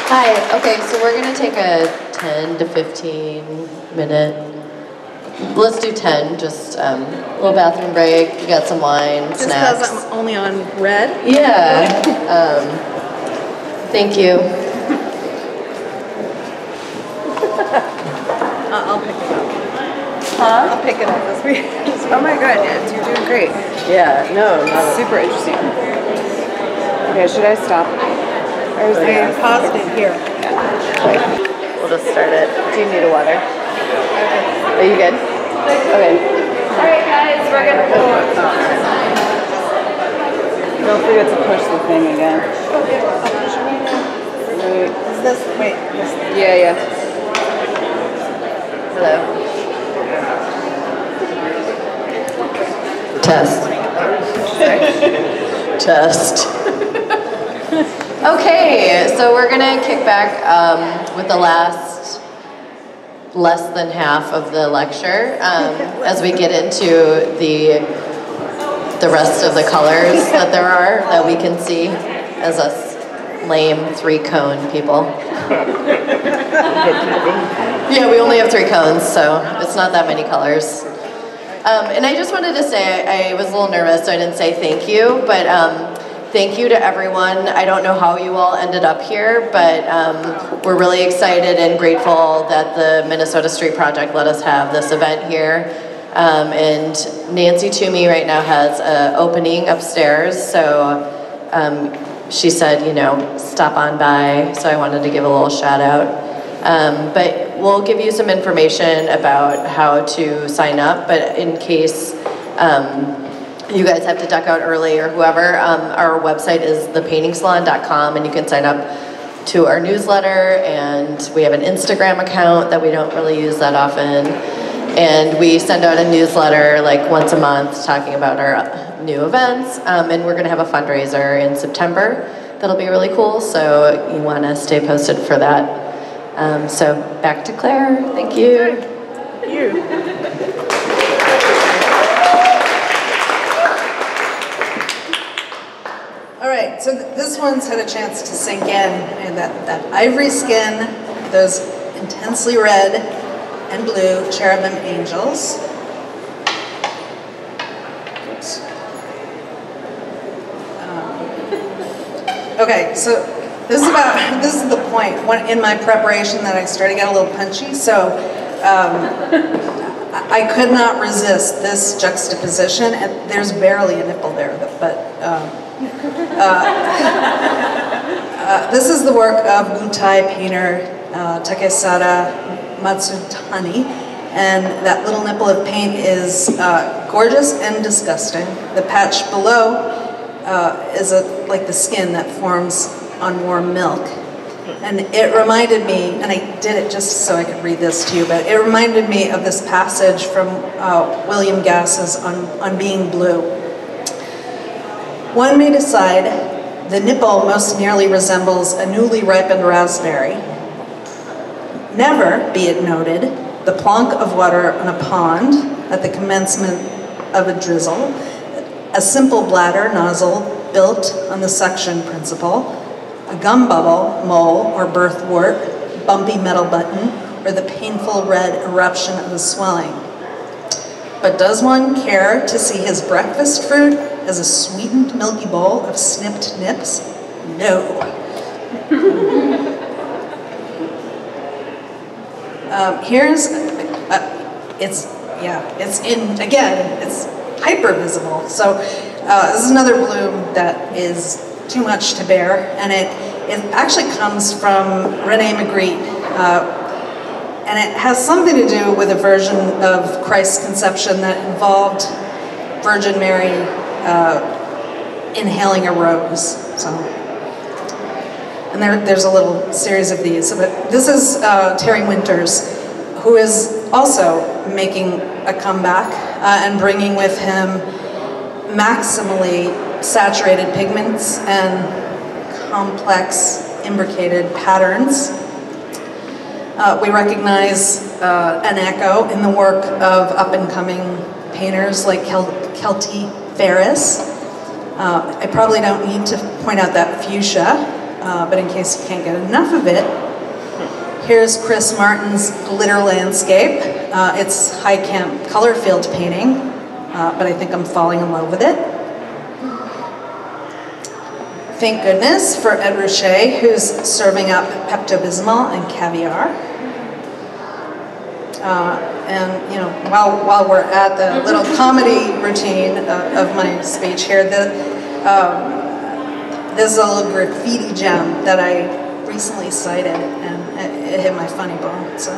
Hi, okay, so we're gonna take a 10 to 15 minute, let's do 10, just a little bathroom break, we got some wine, Just snacks. because I'm only on red? Yeah, thank you. I'll pick it up. Huh? I'll pick it up this week. Oh my goodness, you're doing great. Yeah, no, not Super interesting. Okay, should I stop? Or is I paused it here. We'll just start it. Do you need a water? Are you good? Okay. Alright guys, we're gonna Don't forget to push the thing again. Wait. Is this, wait, this, Yeah. Hello. Test. Test. Okay, so we're gonna kick back with the last less than half of the lecture as we get into the rest of the colors that there are that we can see as us lame 3-cone people. Yeah, we only have 3 cones, so it's not that many colors. And I just wanted to say, I was a little nervous, so I didn't say thank you, but thank you to everyone. I don't know how you all ended up here, but we're really excited and grateful that the Minnesota Street Project let us have this event here. And Nancy Toomey right now has an opening upstairs, so she said, you know, stop on by, so I wanted to give a little shout out. But we'll give you some information about how to sign up, but in case you guys have to duck out early or whoever, our website is thepaintingsalon.com, and you can sign up to our newsletter, and we have an Instagram account that we don't really use that often, and we send out a newsletter like once a month talking about our new events, and we're going to have a fundraiser in September that'll be really cool, so you want to stay posted for that. So back to Claire. Thank you. Thank you. All right, so this one's had a chance to sink in, and that ivory skin, those intensely red and blue cherubim angels. Oops. Okay, so this is the point in my preparation that I started to get a little punchy. So I could not resist this juxtaposition, and there's barely a nipple there, but. This is the work of Gutai painter Takesada Matsutani, and that little nipple of paint is gorgeous and disgusting. The patch below is like the skin that forms on warm milk. And it reminded me, and I did it just so I could read this to you, but it reminded me of this passage from William Gass's on Being Blue. One may decide the nipple most nearly resembles a newly ripened raspberry. Never, be it noted, the plonk of water on a pond at the commencement of a drizzle, a simple bladder nozzle built on the suction principle, a gum bubble, mole, or birthwort, bumpy metal button, or the painful red eruption of a swelling. But does one care to see his breakfast fruit as a sweetened milky bowl of snipped nips? No. Here's, it's hyper visible. So this is another bloom that is too much to bear, and it actually comes from René Magritte, and it has something to do with a version of Christ's conception that involved Virgin Mary inhaling a rose. So, and there's a little series of these. But this is Terry Winters, who is also making a comeback and bringing with him maximally saturated pigments and complex imbricated patterns. We recognize an echo in the work of up-and-coming painters like Kelty Ferris. I probably don't need to point out that fuchsia, but in case you can't get enough of it, here's Chris Martin's Glitter Landscape. It's high camp color field painting, but I think I'm falling in love with it. Thank goodness for Ed Ruscha, who's serving up Pepto-Bismol and caviar. And you know, while we're at the little comedy routine of my speech here, this is a little graffiti gem that I recently cited, and it hit my funny bone. So,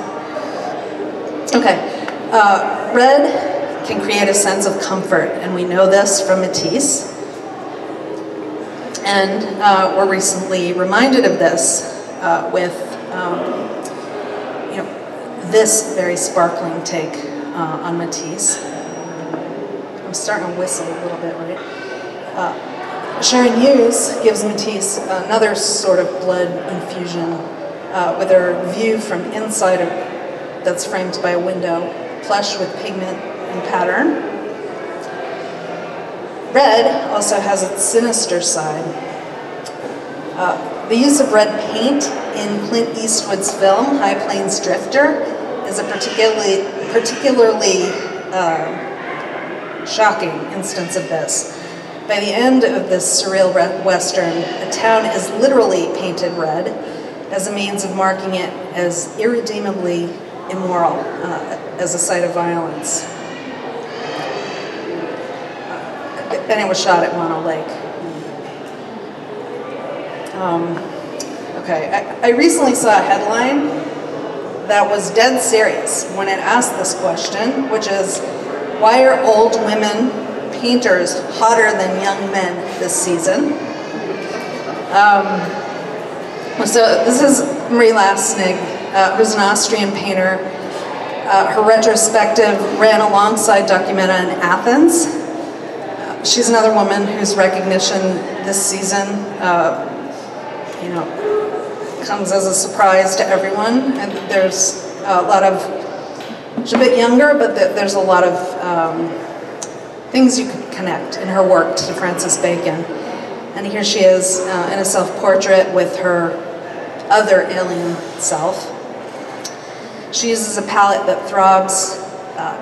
okay, red can create a sense of comfort, and we know this from Matisse. And we're recently reminded of this with you know, this very sparkling take on Matisse. I'm starting to whistle a little bit, right? Sharon Hughes gives Matisse another sort of blood infusion with her view from inside that's framed by a window, plush with pigment and pattern. Red also has its sinister side. The use of red paint in Clint Eastwood's film, High Plains Drifter, is a particularly shocking instance of this. By the end of this surreal Western, a town is literally painted red as a means of marking it as irredeemably immoral, as a site of violence. And it was shot at Mono Lake. Okay, I recently saw a headline that was dead serious when it asked this question, which is, why are old women painters hotter than young men this season? So this is Marie Lasnig, who's an Austrian painter. Her retrospective ran alongside Documenta in Athens. She's another woman whose recognition this season, you know, comes as a surprise to everyone. And there's a lot of, she's a bit younger, but there's a lot of things you could connect in her work to Francis Bacon. And here she is in a self-portrait with her other alien self. She uses a palette that throbs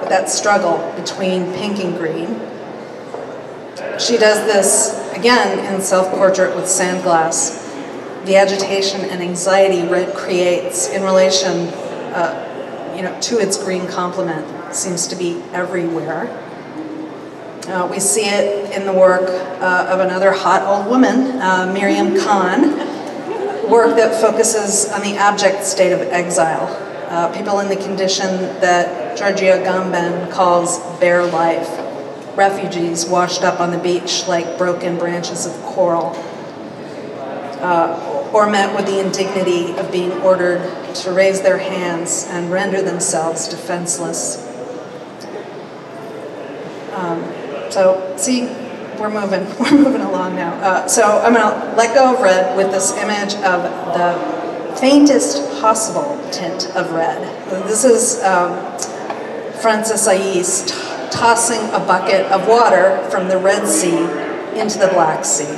with that struggle between pink and green. She does this, again, in self-portrait with sandglass. The agitation and anxiety red creates in relation you know, to its green complement seems to be everywhere. We see it in the work of another hot old woman, Miriam Khan, work that focuses on the abject state of exile, people in the condition that Giorgio Agamben calls bare life, refugees washed up on the beach like broken branches of coral, or met with the indignity of being ordered to raise their hands and render themselves defenseless. So, see, we're moving along now. So I'm gonna let go of red with this image of the faintest possible tint of red. This is Francis Ais tossing a bucket of water from the Red Sea into the Black Sea.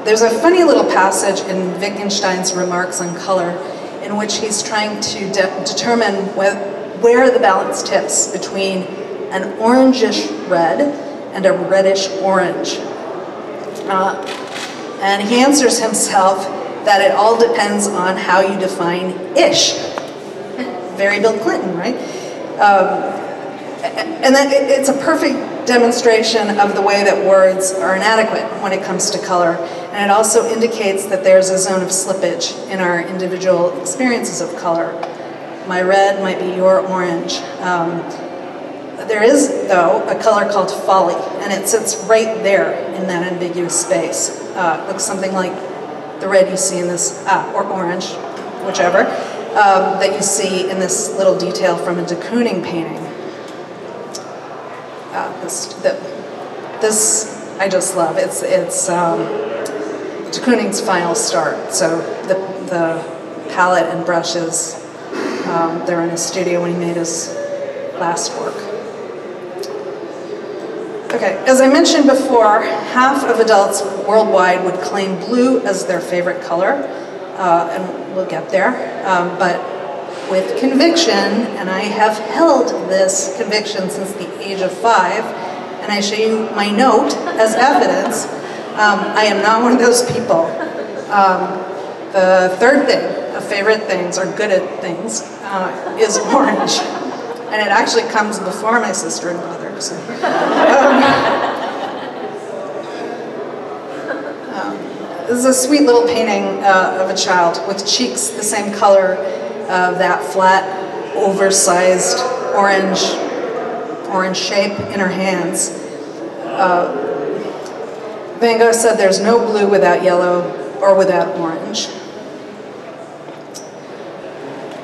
There's a funny little passage in Wittgenstein's Remarks on Color in which he's trying to determine where the balance tips between an orangish red and a reddish orange. And he answers himself that it all depends on how you define ish. Very Bill Clinton, right? And that it's a perfect demonstration of the way that words are inadequate when it comes to color. And it also indicates that there's a zone of slippage in our individual experiences of color. My red might be your orange. There is, though, a color called folly, and it sits right there in that ambiguous space. Looks something like the red you see in this, or orange, whichever, that you see in this little detail from a de Kooning painting. This I just love. It's de Kooning's final start. So the the palette and brushes. They were in his studio when he made his last work. Okay, as I mentioned before, half of adults worldwide would claim blue as their favorite color, and we'll get there, but with conviction, and I have held this conviction since the age of 5, and I show you my note as evidence, I am not one of those people. The third thing of favorite things, or good at things, is orange. And it actually comes before my sister and brother. So. This is a sweet little painting of a child with cheeks the same color of that flat, oversized orange shape in her hands. Van Gogh said there's no blue without yellow or without orange.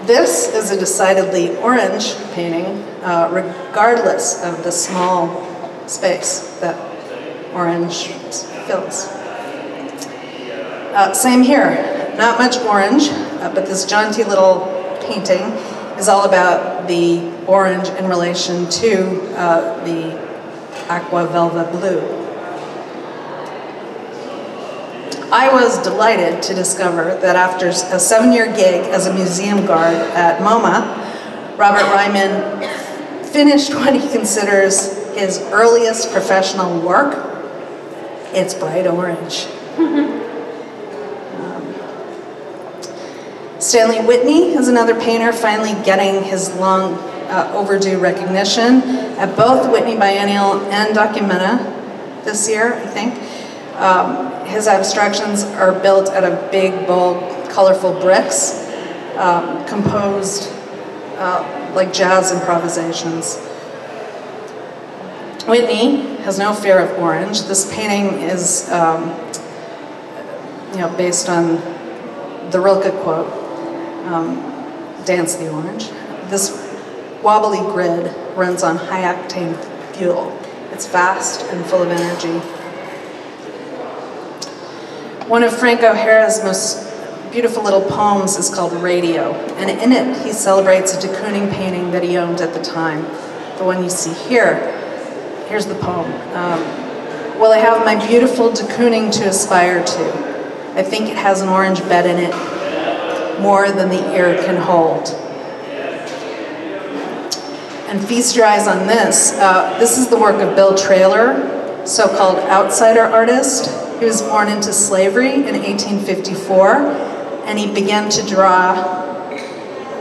This is a decidedly orange painting, regardless of the small space that orange fills. Same here, not much orange, but this jaunty little painting is all about the orange in relation to the aqua velva blue. I was delighted to discover that after a 7-year gig as a museum guard at MoMA, Robert Ryman finished what he considers his earliest professional work. It's bright orange. Stanley Whitney is another painter finally getting his long overdue recognition at both Whitney Biennial and Documenta this year, I think. His abstractions are built out of big, bold, colorful bricks, composed like jazz improvisations. Whitney has no fear of orange. This painting is, based on the Rilke quote, "Dance the orange." This wobbly grid runs on high-octane fuel. It's fast and full of energy. One of Frank O'Hara's most beautiful little poems is called Radio, and in it he celebrates a de Kooning painting that he owned at the time, the one you see here. Here's the poem. Well, I have my beautiful de Kooning to aspire to. I think it has an orange bed in it, more than the ear can hold. And feast your eyes on this. This is the work of Bill Traylor, so-called outsider artist. He was born into slavery in 1854, and he began to draw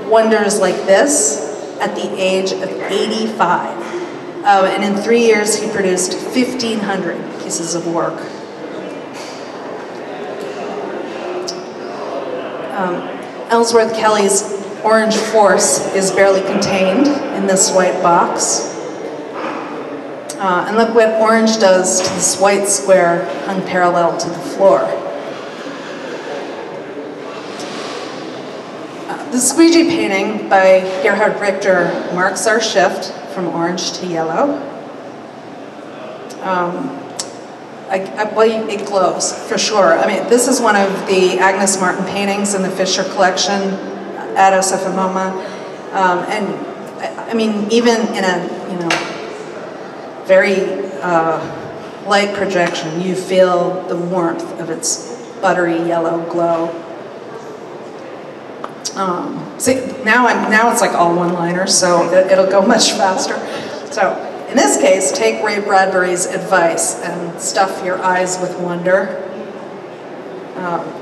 wonders like this at the age of 85. And in 3 years, he produced 1,500 pieces of work. Ellsworth Kelly's Orange Force is barely contained in this white box. And look what orange does to this white square hung parallel to the floor. The Squeegee painting by Gerhard Richter marks our shift from orange to yellow. It glows, for sure. I mean, this is one of the Agnes Martin paintings in the Fisher collection at SFMOMA. And I mean, even in a, very light projection, you feel the warmth of its buttery yellow glow. See, now it's like all one-liners, so it'll go much faster. So in this case, take Ray Bradbury's advice and stuff your eyes with wonder.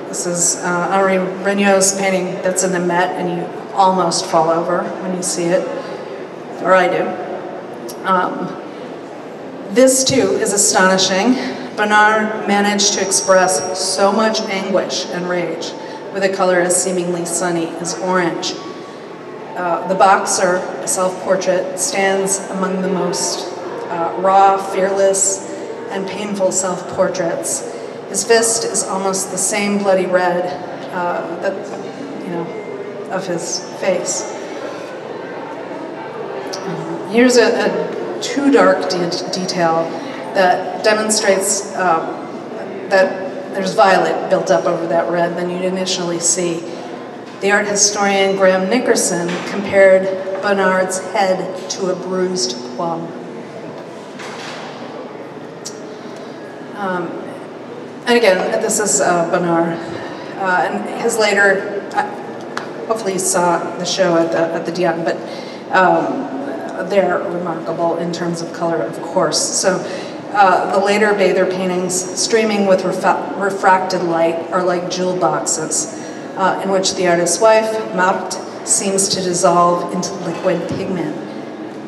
This is Henri Regnault's painting that's in the Met, and you almost fall over when you see it, or I do. This too is astonishing. Bernard managed to express so much anguish and rage with a color as seemingly sunny as orange. The boxer, a self-portrait, stands among the most raw, fearless, and painful self-portraits. His fist is almost the same bloody red of his face. Here's a too dark detail that demonstrates that there's violet built up over that red than you'd initially see. The art historian Graham Nickerson compared Bonnard's head to a bruised plum. And again, this is Bonnard. And his later, hopefully you saw the show at the Dion, but they're remarkable in terms of color, of course. So the later bather paintings, streaming with refracted light, are like jewel boxes, in which the artist's wife, Marthe, seems to dissolve into liquid pigment.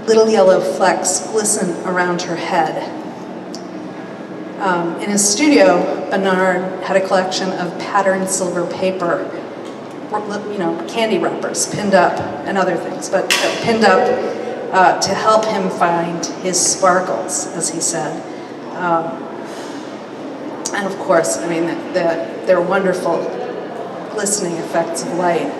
Little yellow flecks glisten around her head. In his studio, Bonnard had a collection of patterned silver paper, you know, candy wrappers pinned up and other things, but pinned up to help him find his sparkles, as he said. And of course, I mean, they're wonderful glistening effects of light.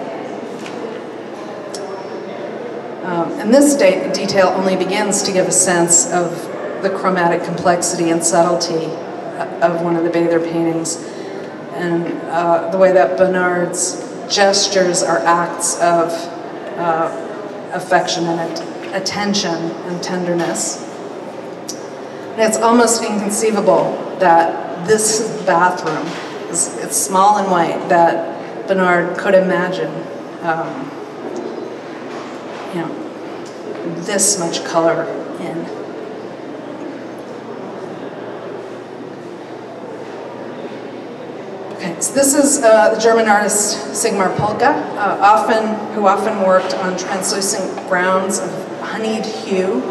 And this detail only begins to give a sense of the chromatic complexity and subtlety of one of the bather paintings, and the way that Bonnard's gestures are acts of affection and attention and tenderness. And it's almost inconceivable that this bathroom, it's small and white, that Bonnard could imagine, you know, this much color in. Okay, so this is the German artist Sigmar Polke, who often worked on translucent grounds of honeyed hue.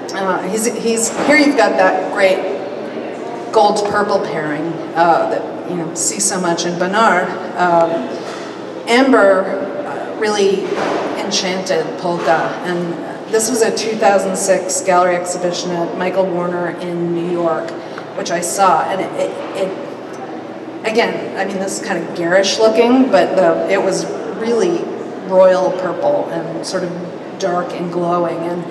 Here you've got that great gold-purple pairing that you know see so much in Bonnard. Amber really enchanted Polke, and this was a 2006 gallery exhibition at Michael Warner in New York, which I saw, and it again, I mean, this is kind of garish looking, but it was really royal purple and sort of dark and glowing, and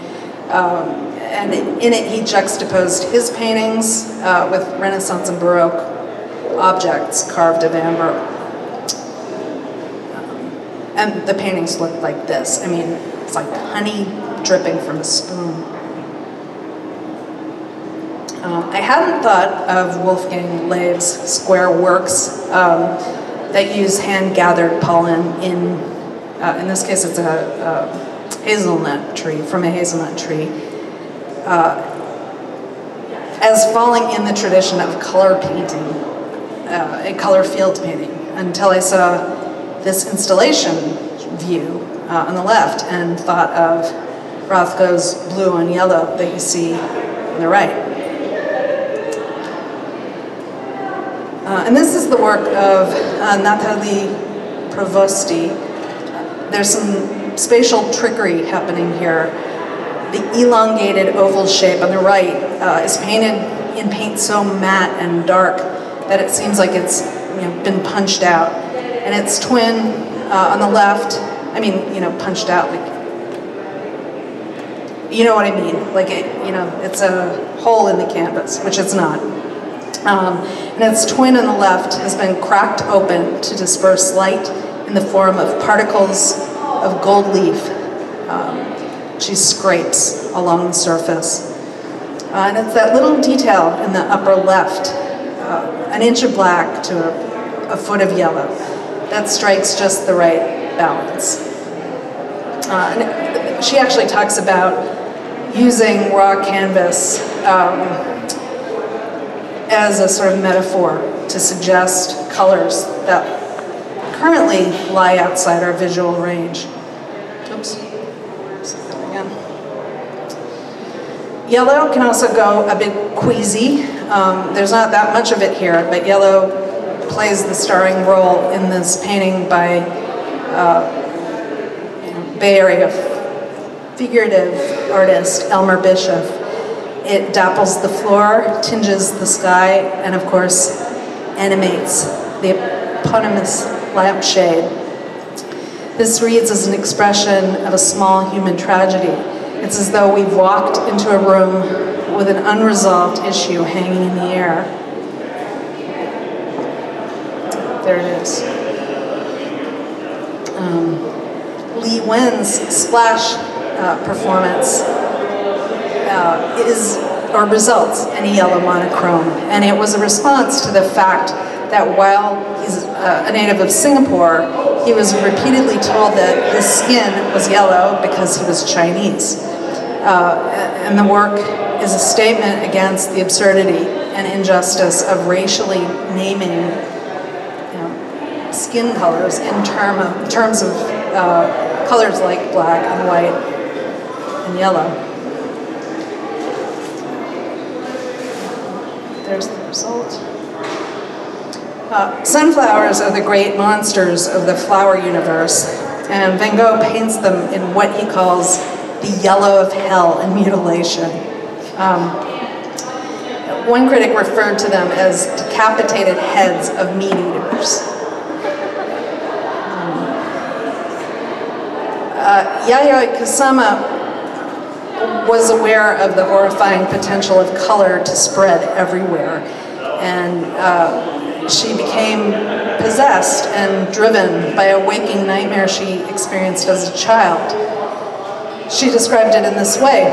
in it he juxtaposed his paintings with Renaissance and Baroque objects carved of amber. And the paintings looked like this. I mean, it's like honey dripping from a spoon. I hadn't thought of Wolfgang Leib's square works that use hand-gathered pollen in this case it's a hazelnut tree, from a hazelnut tree, as falling in the tradition of color painting, a color field painting, until I saw this installation view on the left and thought of Rothko's blue on yellow that you see on the right. And this is the work of Nathalie Provosti. There's some spatial trickery happening here. The elongated oval shape on the right is painted in paint so matte and dark that it seems like it's been punched out. And its twin on the left, I mean, punched out, like, you know what I mean? Like, it's a hole in the canvas, which it's not. And its twin on the left has been cracked open to disperse light in the form of particles of gold leaf. She scrapes along the surface. And it's that little detail in the upper left, an inch of black to a foot of yellow, that strikes just the right balance. And she actually talks about using raw canvas as a sort of metaphor to suggest colors that currently lie outside our visual range. Oops. Again. Yellow can also go a bit queasy. There's not that much of it here, but yellow plays the starring role in this painting by Bay Area figurative artist Elmer Bishop. It dapples the floor, tinges the sky, and of course, animates the eponymous lampshade. This reads as an expression of a small human tragedy. It's as though we've walked into a room with an unresolved issue hanging in the air. There it is. Li Wen's splash performance results in a yellow monochrome, and it was a response to the fact that while he's a native of Singapore, he was repeatedly told that his skin was yellow because he was Chinese. And the work is a statement against the absurdity and injustice of racially naming skin colors in terms of colors like black and white and yellow. There's the result. Sunflowers are the great monsters of the flower universe, and Van Gogh paints them in what he calls the yellow of hell and mutilation. One critic referred to them as decapitated heads of meat eaters. Yayoi Kusama was aware of the horrifying potential of color to spread everywhere, and she became possessed and driven by a waking nightmare she experienced as a child. She described it in this way.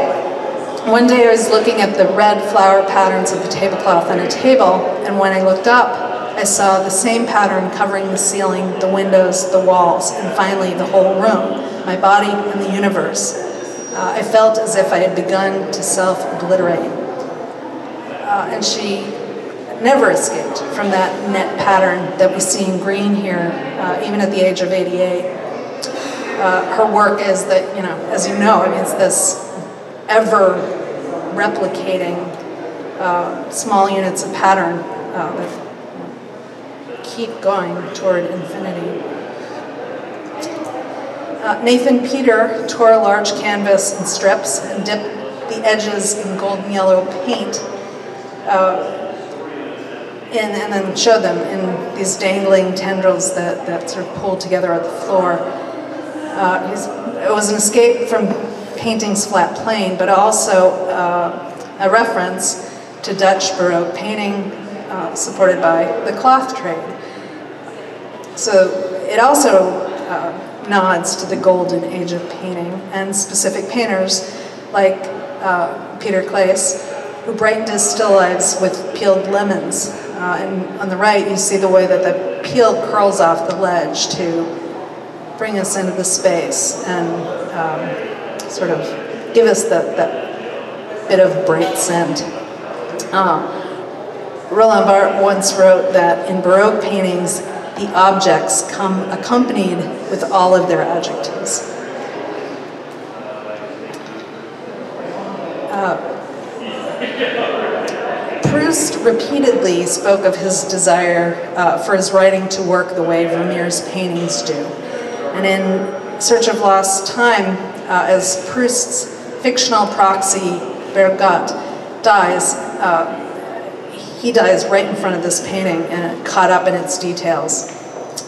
One day I was looking at the red flower patterns of the tablecloth on a table, and when I looked up, I saw the same pattern covering the ceiling, the windows, the walls, and finally the whole room, my body and the universe. I felt as if I had begun to self-obliterate. And she never escaped from that net pattern that we see in green here, even at the age of 88. Her work is that, as you know, I mean, it's this ever-replicating small units of pattern that keep going toward infinity. Nathan Peter tore a large canvas in strips and dipped the edges in golden yellow paint and then showed them in these dangling tendrils that sort of pulled together on the floor. It was an escape from painting's flat plane, but also a reference to Dutch Baroque painting supported by the cloth trade. So it also nods to the golden age of painting and specific painters like Peter Claes, who brightened his still lives with peeled lemons. And on the right, you see the way that the peel curls off the ledge to bring us into the space and sort of give us that bit of bright scent. Roland Barthes once wrote that in Baroque paintings, the objects come accompanied with all of their adjectives. Proust repeatedly spoke of his desire for his writing to work the way Vermeer's paintings do. And in Search of Lost Time, as Proust's fictional proxy, Bergotte, dies, he dies right in front of this painting and caught up in its details.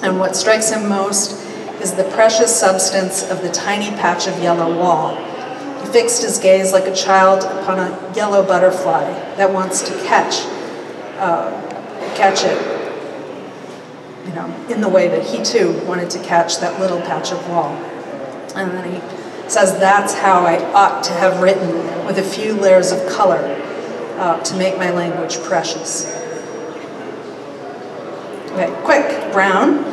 And what strikes him most is the precious substance of the tiny patch of yellow wall. He fixed his gaze like a child upon a yellow butterfly that wants to catch it, in the way that he too wanted to catch that little patch of wall. And then he says, that's how I ought to have written, with a few layers of color, to make my language precious. Okay, quick, brown,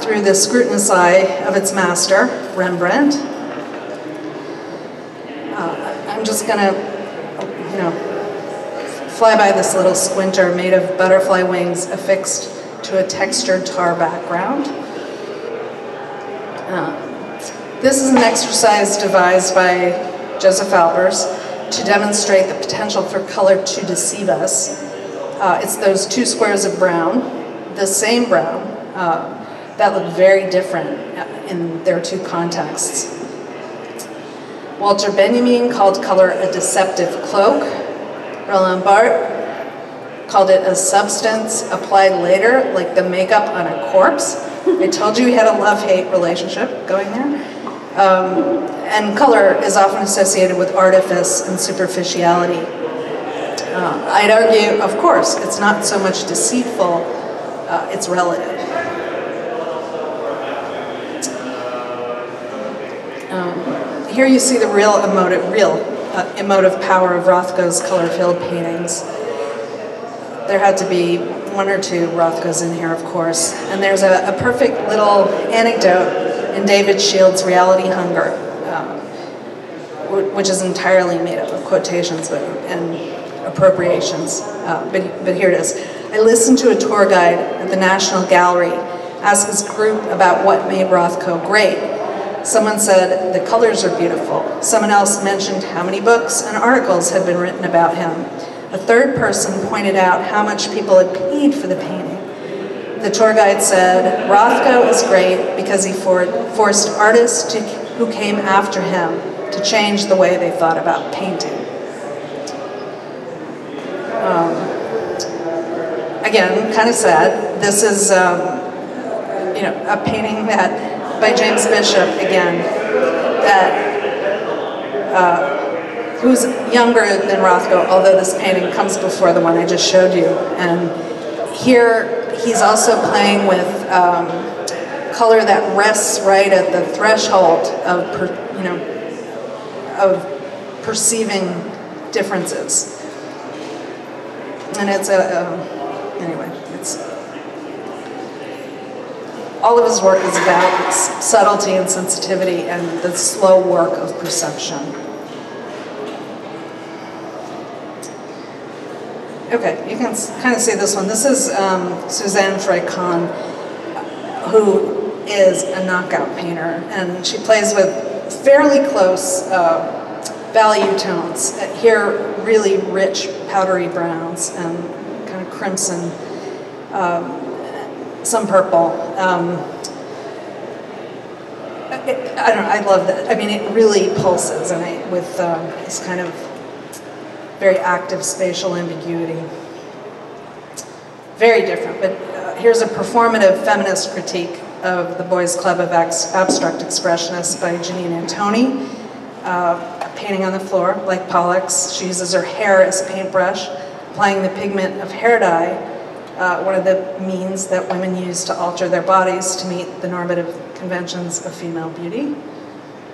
through the scrutinous eye of its master, Rembrandt. I'm just gonna, fly by this little squinter made of butterfly wings affixed to a textured tar background. This is an exercise devised by Joseph Albers to demonstrate the potential for color to deceive us. It's those two squares of brown, the same brown, that look very different in their two contexts. Walter Benjamin called color a deceptive cloak. Roland Barthes called it a substance applied later, like the makeup on a corpse. I told you we had a love-hate relationship going there. And color is often associated with artifice and superficiality. I'd argue, of course, it's not so much deceitful, it's relative. Here you see the real emotive power of Rothko's color-filled paintings. There had to be one or two Rothkos in here, of course. And there's a perfect little anecdote in David Shield's Reality Hunger, which is entirely made up of quotations and appropriations. But here it is. I listened to a tour guide at the National Gallery ask his group about what made Rothko great. Someone said, the colors are beautiful. Someone else mentioned how many books and articles had been written about him. A third person pointed out how much people had paid for the painting. The tour guide said, Rothko is great because he forced artists who came after him to change the way they thought about painting. Again, kind of sad. This is a painting by James Bishop, again, who's younger than Rothko, although this painting comes before the one I just showed you. And here he's also playing with color that rests right at the threshold of perceiving differences. And it's anyway, all of his work is about subtlety and sensitivity and the slow work of perception. Okay, you can kind of see this one. This is Suzanne Frey-Kahn, who is a knockout painter, and she plays with fairly close value tones. Here, really rich, powdery browns and kind of crimson, some purple. I love that. I mean, it really pulses, and with this kind of very active spatial ambiguity. Very different, but here's a performative feminist critique of the Boys Club of Abstract Expressionists by Janine Antoni. A painting on the floor, like Pollock's. She uses her hair as a paintbrush, applying the pigment of hair dye, one of the means that women use to alter their bodies to meet the normative conventions of female beauty.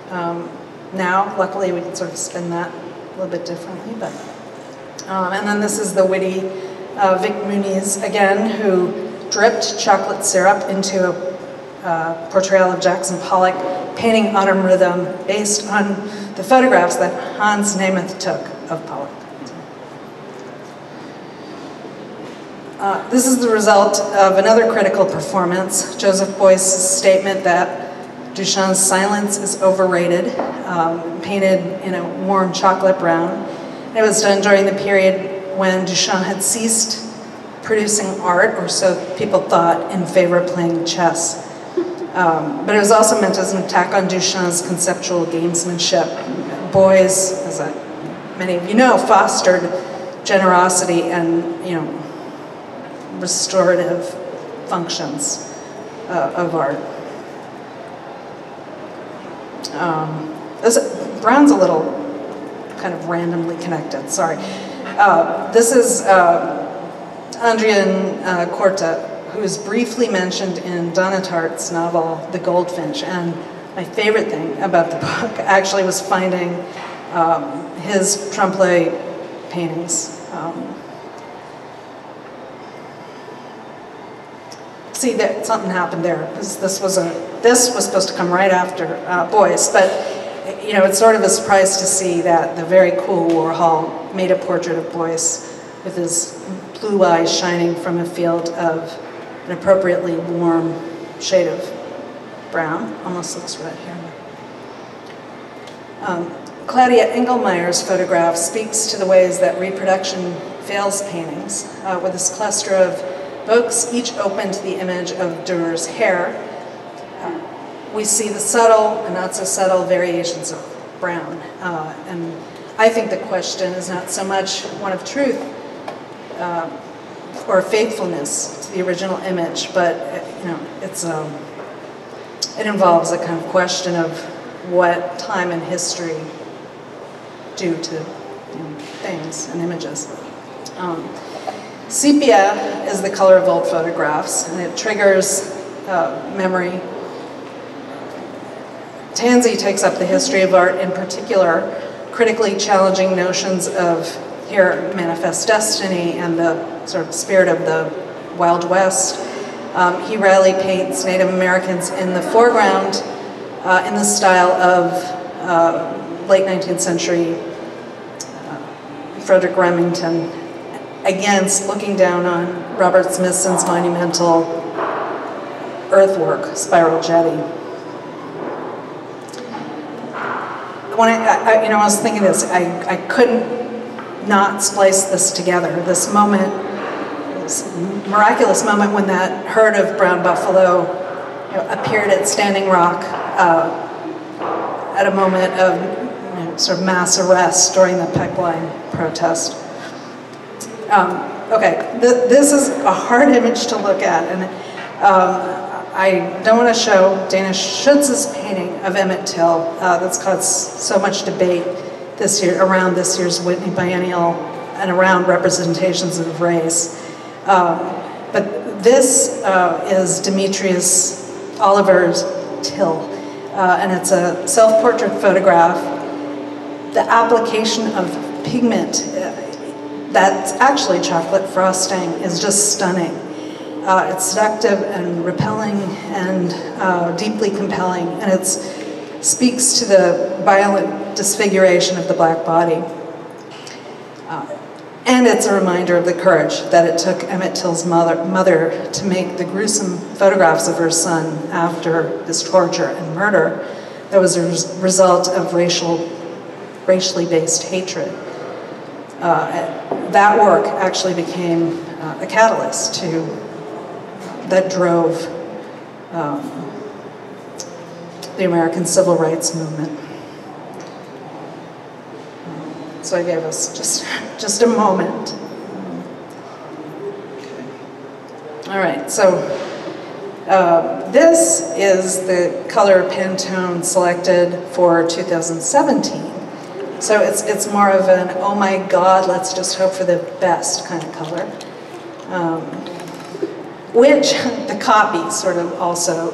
Now, luckily, we can sort of spin that a little bit differently, but and then this is the witty Vic Muniz again, who dripped chocolate syrup into a portrayal of Jackson Pollock painting Autumn Rhythm based on the photographs that Hans Nemeth took of Pollock. This is the result of another critical performance, Joseph Beuys's statement that Duchamp's silence is overrated, painted in a warm chocolate brown. It was done during the period when Duchamp had ceased producing art, or so people thought, in favor of playing chess. But it was also meant as an attack on Duchamp's conceptual gamesmanship. Beuys, as many of you know, fostered generosity and, restorative functions of art. Brown's a little kind of randomly connected, sorry. This is Adrian Corta, who is briefly mentioned in Donatart's novel, The Goldfinch. And my favorite thing about the book actually was finding his trompe-l'oeil paintings. See, that something happened there. This was supposed to come right after Beuys, but it's sort of a surprise to see that the very cool Warhol made a portrait of Beuys with his blue eyes shining from a field of an appropriately warm shade of brown. Almost looks red here. Claudia Engelmeyer's photograph speaks to the ways that reproduction fails paintings, with this cluster of books, each open to the image of Durer's hair. We see the subtle and not so subtle variations of brown. And I think the question is not so much one of truth or faithfulness to the original image, but it involves a kind of question of what time and history do to things and images. Sepia is the color of old photographs, and it triggers memory. Tansey takes up the history of art, in particular, critically challenging notions of here manifest destiny and the sort of spirit of the Wild West. He rarely paints Native Americans in the foreground in the style of late 19th century Frederick Remington, against looking down on Robert Smithson's monumental earthwork, Spiral Jetty. When I was thinking this, I couldn't not splice this together. This moment, this miraculous moment when that herd of brown buffalo appeared at Standing Rock at a moment of sort of mass arrest during the pipeline protest. Okay, this is a hard image to look at, and I don't want to show Dana Schutz's painting of Emmett Till that's caused so much debate this year around this year's Whitney Biennial and around representations of race. But this is Demetrius Oliver's Till, and it's a self-portrait photograph. The application of pigment that's actually chocolate frosting is just stunning. It's seductive and repelling and deeply compelling, and it speaks to the violent disfiguration of the black body. And it's a reminder of the courage that it took Emmett Till's mother to make the gruesome photographs of her son after his torture and murder that was a result of racially based hatred. That work actually became a catalyst that drove the American Civil Rights Movement. So I gave us just a moment. All right, so this is the color Pantone selected for 2017. So it's more of an, oh my God, let's just hope for the best kind of color. Which the copy sort of also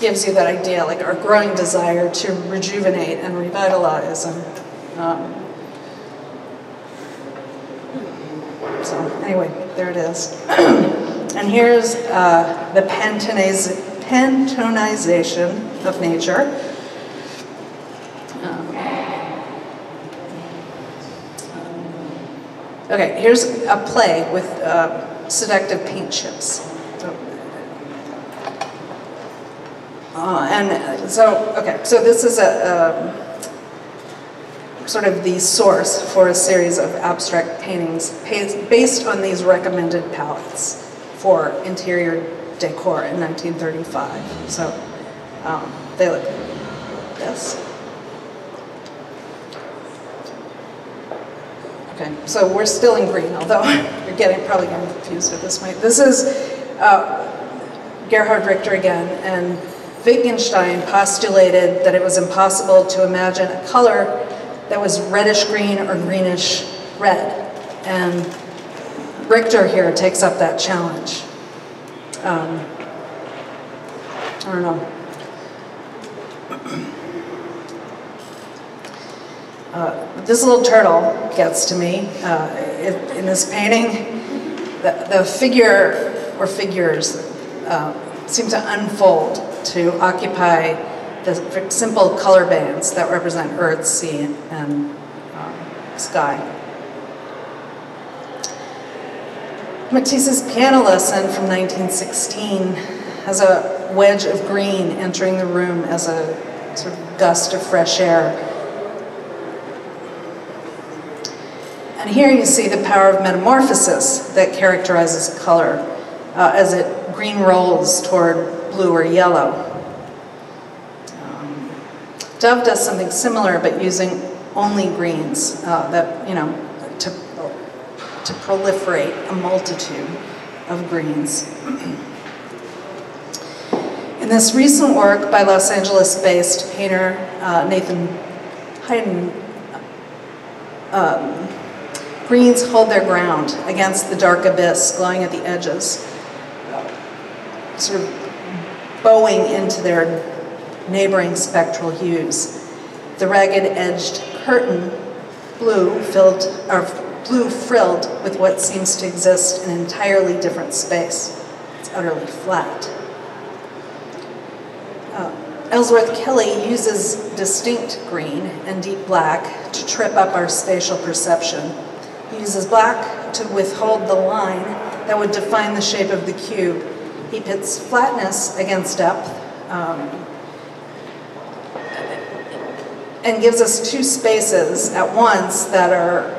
gives you that idea, like our growing desire to rejuvenate and revitalize. So anyway, there it is. And here's the Pantonization of nature. Okay, here's a play with seductive paint chips. So this is a sort of the source for a series of abstract paintings based on these recommended palettes for interior decor in 1935. So they look like this. Okay, so we're still in green, although you're probably getting confused at this point. This is Gerhard Richter again, and Wittgenstein postulated that it was impossible to imagine a color that was reddish green or greenish red. And Richter here takes up that challenge. I don't know. This little turtle gets to me. In this painting, the figure or figures seem to unfold to occupy the simple color bands that represent earth, sea, and sky. Matisse's piano lesson from 1916 has a wedge of green entering the room as a sort of gust of fresh air. And here you see the power of metamorphosis that characterizes color as it green rolls toward blue or yellow. Dove does something similar, but using only greens to proliferate a multitude of greens. In this recent work by Los Angeles-based painter Nathan Hayden, greens hold their ground against the dark abyss glowing at the edges, sort of bowing into their neighboring spectral hues. The ragged-edged curtain, blue frilled with what seems to exist in an entirely different space. It's utterly flat. Ellsworth Kelly uses distinct green and deep black to trip up our spatial perception. He uses black to withhold the line that would define the shape of the cube. He pits flatness against depth and gives us two spaces at once that are,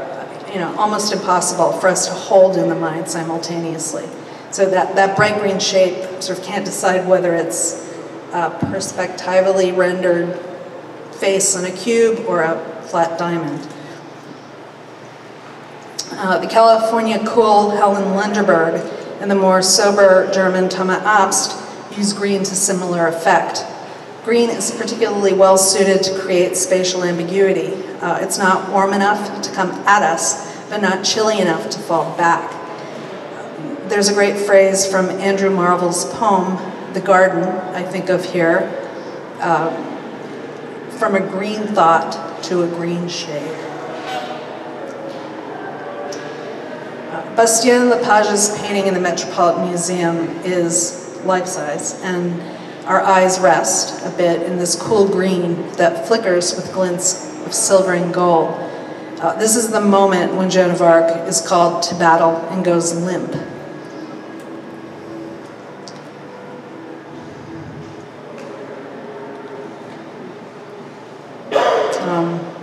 almost impossible for us to hold in the mind simultaneously. So that bright green shape sort of can't decide whether it's a perspectively rendered face on a cube or a flat diamond. The California cool Helen Lunderberg and the more sober German Thomas Abst use green to similar effect. Green is particularly well suited to create spatial ambiguity. It's not warm enough to come at us, but not chilly enough to fall back. There's a great phrase from Andrew Marvell's poem, The Garden, I think of here, from a green thought to a green shade. Bastien Lepage's painting in the Metropolitan Museum is life-size, and our eyes rest a bit in this cool green that flickers with glints of silver and gold. This is the moment when Joan of Arc is called to battle and goes limp.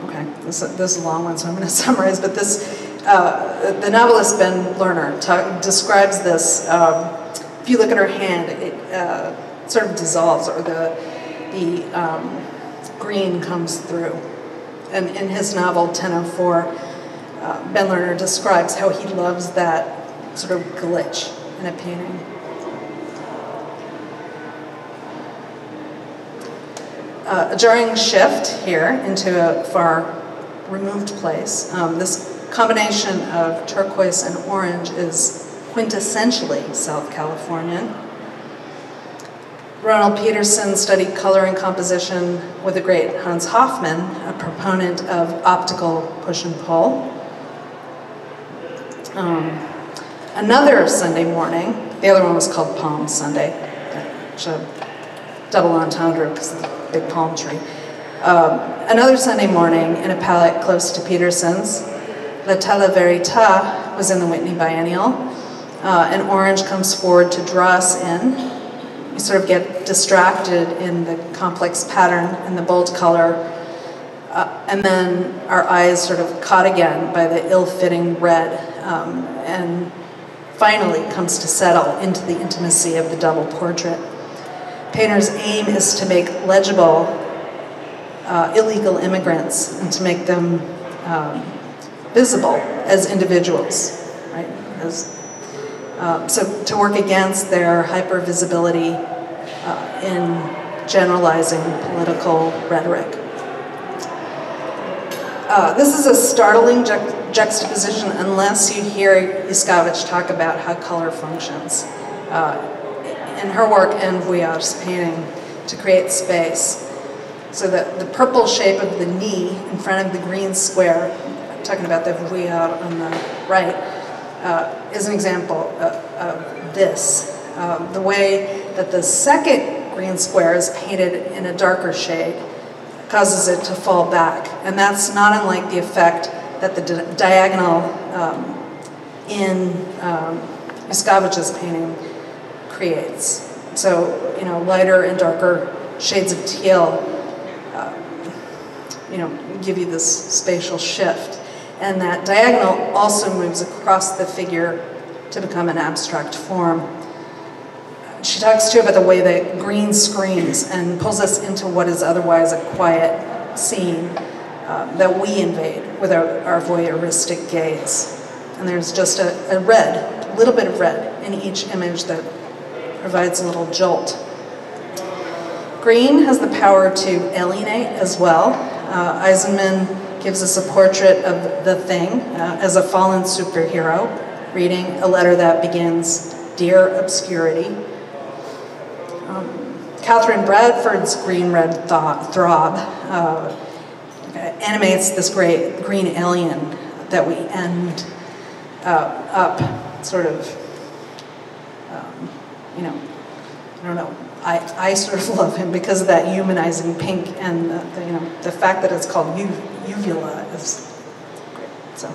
Okay, this is a long one, so I'm going to summarize, but this, the novelist Ben Lerner describes this. If you look at her hand, it sort of dissolves, or the green comes through. And in his novel, 1004, Ben Lerner describes how he loves that sort of glitch in a painting. A jarring shift here into a far removed place. This combination of turquoise and orange is quintessentially South Californian. Ronald Peterson studied color and composition with the great Hans Hofmann, a proponent of optical push and pull. Another Sunday morning, the other one was called Palm Sunday, which a double entendre because of the big palm tree. Another Sunday morning in a palette close to Peterson's, La Tela Verita was in the Whitney Biennial, and orange comes forward to draw us in. We sort of get distracted in the complex pattern and the bold color, and then our eyes sort of caught again by the ill-fitting red, and finally comes to settle into the intimacy of the double portrait. Painter's aim is to make legible illegal immigrants and to make them visible as individuals, right? So to work against their hypervisibility in generalizing political rhetoric. This is a startling juxtaposition unless you hear Iskavich talk about how color functions. In her work and Vuillard's painting, to create space. So that the purple shape of the knee in front of the green square, I'm talking about the Vuillard on the right, is an example of this. The way that the second green square is painted in a darker shade causes it to fall back. And that's not unlike the effect that the diagonal in Iskavich's painting creates. So, lighter and darker shades of teal, give you this spatial shift. And that diagonal also moves across the figure to become an abstract form. She talks too about the way that green screens and pulls us into what is otherwise a quiet scene that we invade with our voyeuristic gaze. And there's just a little bit of red in each image that provides a little jolt. Green has the power to alienate as well. Eisenman gives us a portrait of the Thing as a fallen superhero, reading a letter that begins, "Dear Obscurity." Catherine Bradford's green-red throb animates this great green alien that we end up sort of, you know, I don't know. I sort of love him because of that humanizing pink and you know, the fact that it's called uvula is great. So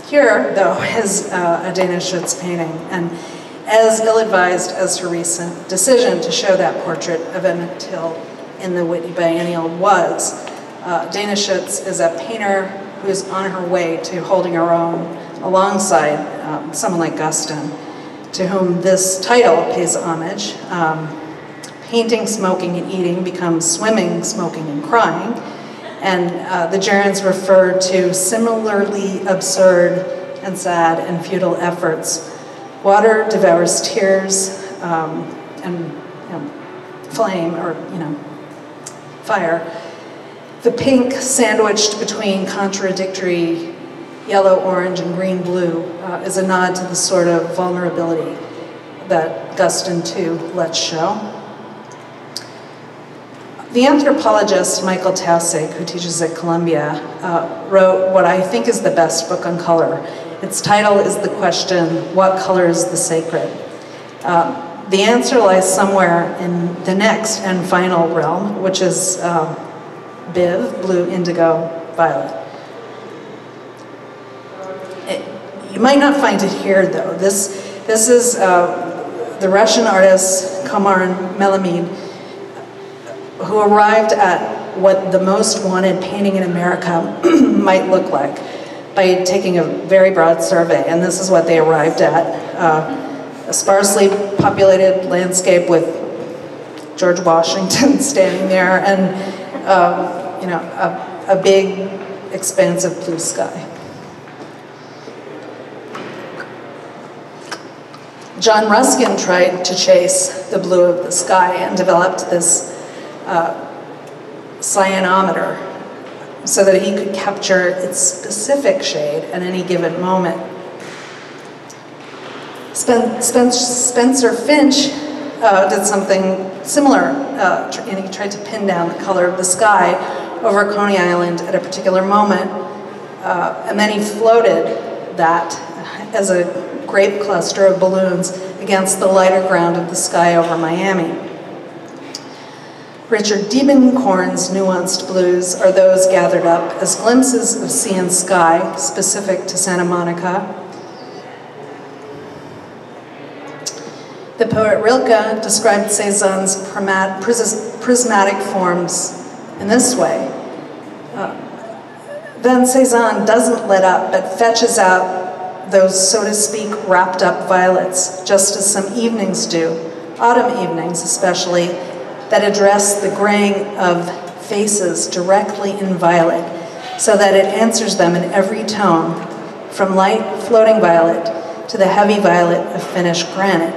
here, though, is a Dana Schutz painting, and as ill-advised as her recent decision to show that portrait of Emmett Till in the Whitney Biennial was, Dana Schutz is a painter who's on her way to holding her own alongside someone like Guston, to whom this title pays homage. Painting, smoking, and eating becomes swimming, smoking, and crying. And the gerunds refer to similarly absurd and sad and futile efforts. Water devours tears, and you know, flame, or you know, fire. The pink sandwiched between contradictory yellow, orange, and green, blue is a nod to the sort of vulnerability that Guston too lets show. The anthropologist Michael Taussig, who teaches at Columbia, wrote what I think is the best book on color. Its title is the question, what color is the sacred? The answer lies somewhere in the next and final realm, which is BIV, blue, indigo, violet. You might not find it here, though. This is the Russian artist Komar Melamid, who arrived at what the most wanted painting in America might look like by taking a very broad survey, and this is what they arrived at. A sparsely populated landscape with George Washington standing there, and you know, a big, expansive blue sky. John Ruskin tried to chase the blue of the sky and developed this cyanometer so that he could capture its specific shade at any given moment. Spencer Finch did something similar, and he tried to pin down the color of the sky over Coney Island at a particular moment, and then he floated that as a grape cluster of balloons against the lighter ground of the sky over Miami. Richard Diebenkorn's nuanced blues are those gathered up as glimpses of sea and sky specific to Santa Monica. The poet Rilke described Cézanne's prismatic forms in this way. Then Cézanne doesn't let up, but fetches out those, so to speak, wrapped up violets, just as some evenings do, autumn evenings especially, that address the graying of faces directly in violet, so that it answers them in every tone, from light floating violet to the heavy violet of finished granite.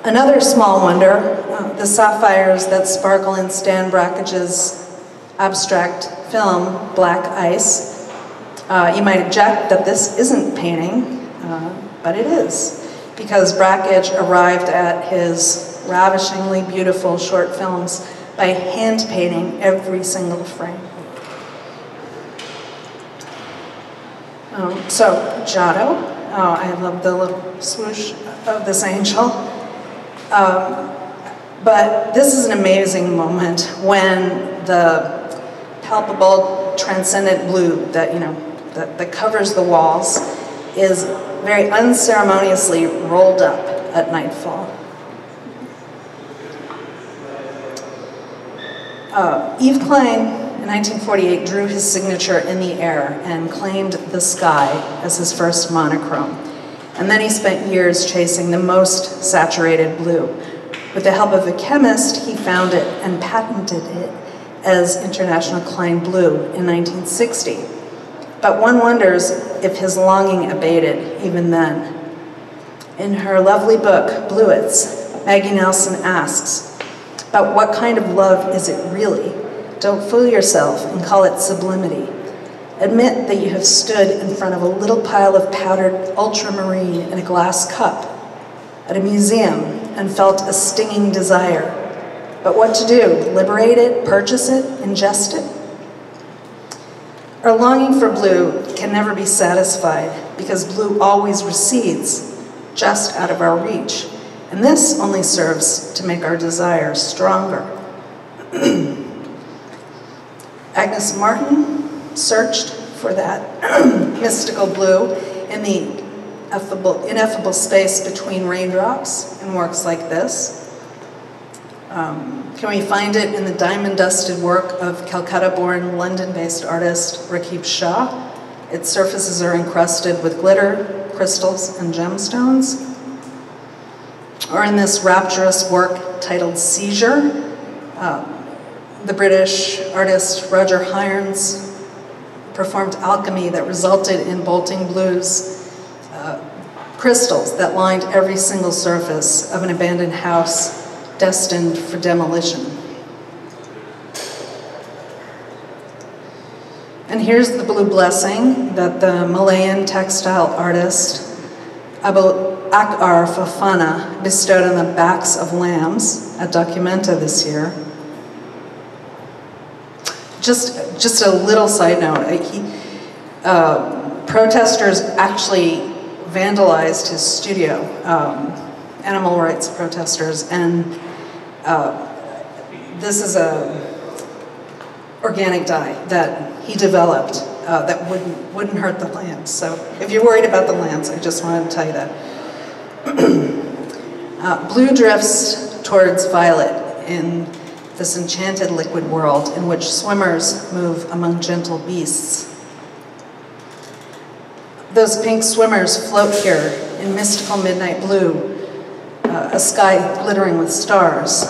Another small wonder, the sapphires that sparkle in Stan Brackage's abstract film, Black Ice. You might object that this isn't painting, but it is, because Brackage arrived at his ravishingly beautiful short films by hand painting every single frame. So, Giotto. Oh, I love the little swoosh of this angel. But this is an amazing moment when the palpable, transcendent blue that, you know, that covers the walls is very unceremoniously rolled up at nightfall. Yves Klein, in 1948, drew his signature in the air and claimed the sky as his first monochrome. And then he spent years chasing the most saturated blue. With the help of a chemist, he found it and patented it as International Klein Blue in 1960. But one wonders if his longing abated even then. In her lovely book, Bluets, Maggie Nelson asks, but what kind of love is it really? Don't fool yourself and call it sublimity. Admit that you have stood in front of a little pile of powdered ultramarine in a glass cup. at a museum and felt a stinging desire. But what to do? Liberate it, purchase it, ingest it? Our longing for blue can never be satisfied because blue always recedes just out of our reach. And this only serves to make our desire stronger. Agnes Martin searched for that mystical blue in the ineffable space between raindrops in works like this. Can we find it in the diamond-dusted work of Calcutta-born, London-based artist Rakib Shah? Its surfaces are encrusted with glitter, crystals, and gemstones. Or in this rapturous work titled Seizure, the British artist Roger Hirons performed alchemy that resulted in bolting blues, crystals that lined every single surface of an abandoned house destined for demolition. And here's the blue blessing that the Malayan textile artist Abu Akbar Fofana bestowed on the backs of lambs at Documenta this year. Just a little side note, protesters actually vandalized his studio, animal rights protesters, and this is a organic dye that he developed that wouldn't hurt the lambs. So if you're worried about the lambs, I just wanted to tell you that. Blue drifts towards violet in this enchanted liquid world in which swimmers move among gentle beasts. Those pink swimmers float here in mystical midnight blue, a sky glittering with stars.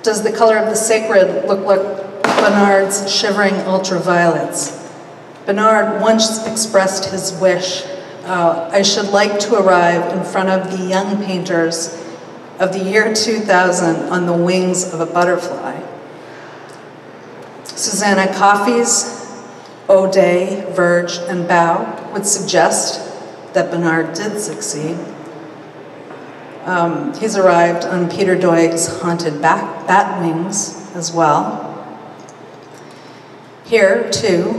Does the color of the sacred look like Bernard's shivering ultraviolets? Bernard once expressed his wish, I should like to arrive in front of the young painters of the year 2000 on the wings of a butterfly. Susanna Coffey's O'Day, Verge, and Bow would suggest that Bernard did succeed. He's arrived on Peter Doig's haunted bat wings as well. Here, too,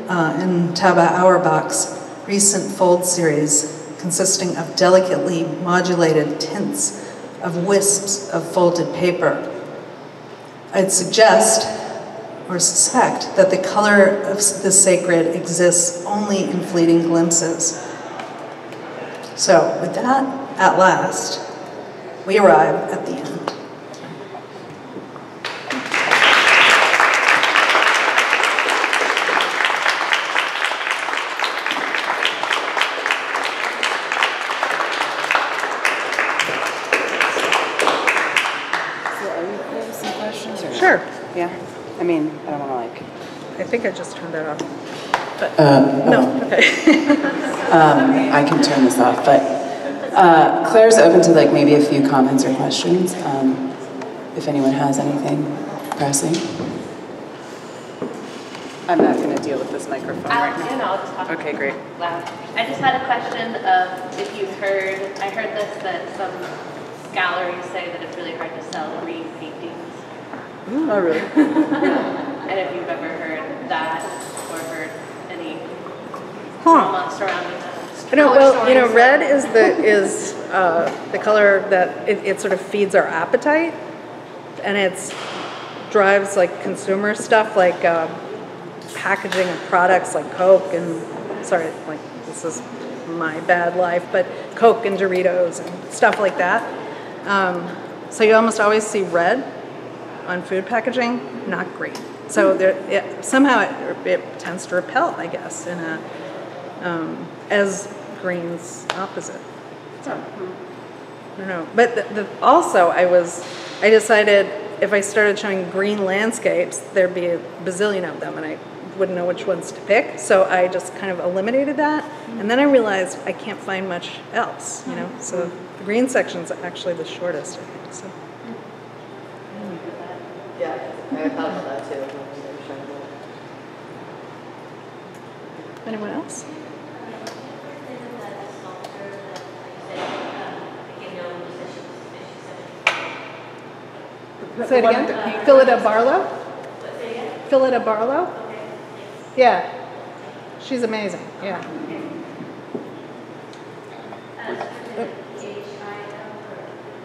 in Taba Auerbach's recent Fold series, consisting of delicately modulated tints of wisps of folded paper, I'd suggest or suspect that the color of the sacred exists only in fleeting glimpses. So, with that, at last, we arrive at the end. So are you clear with some questions? Or Sure. Yeah? I mean, I don't want to like... I think I just turned that off. But no. Okay. I can turn this off, but Claire's open to like maybe a few comments or questions, if anyone has anything pressing. I'm not going to deal with this microphone right now. I'll just talk. Okay, great. Loud. I just had a question of if you've heard, I heard this, that some galleries say that it's really hard to sell green paintings. Oh, really? And if you've ever heard that or heard any drama surrounding that. Red is the color that it sort of feeds our appetite, and it drives like consumer stuff like packaging of products like Coke and this is my bad life, but Coke and Doritos and stuff like that. So you almost always see red on food packaging, not green. So somehow it tends to repel, I guess, in a as green's opposite. So I don't know. But also I decided if I started showing green landscapes, there'd be a bazillion of them, and I wouldn't know which ones to pick. So I just kind of eliminated that, and then I realized I can't find much else. So the green section's actually the shortest, I think. So. Yeah, I thought about that too. Anyone else? Say it again. Phillida Barlow? Phillida Barlow? Yeah. She's amazing. Yeah.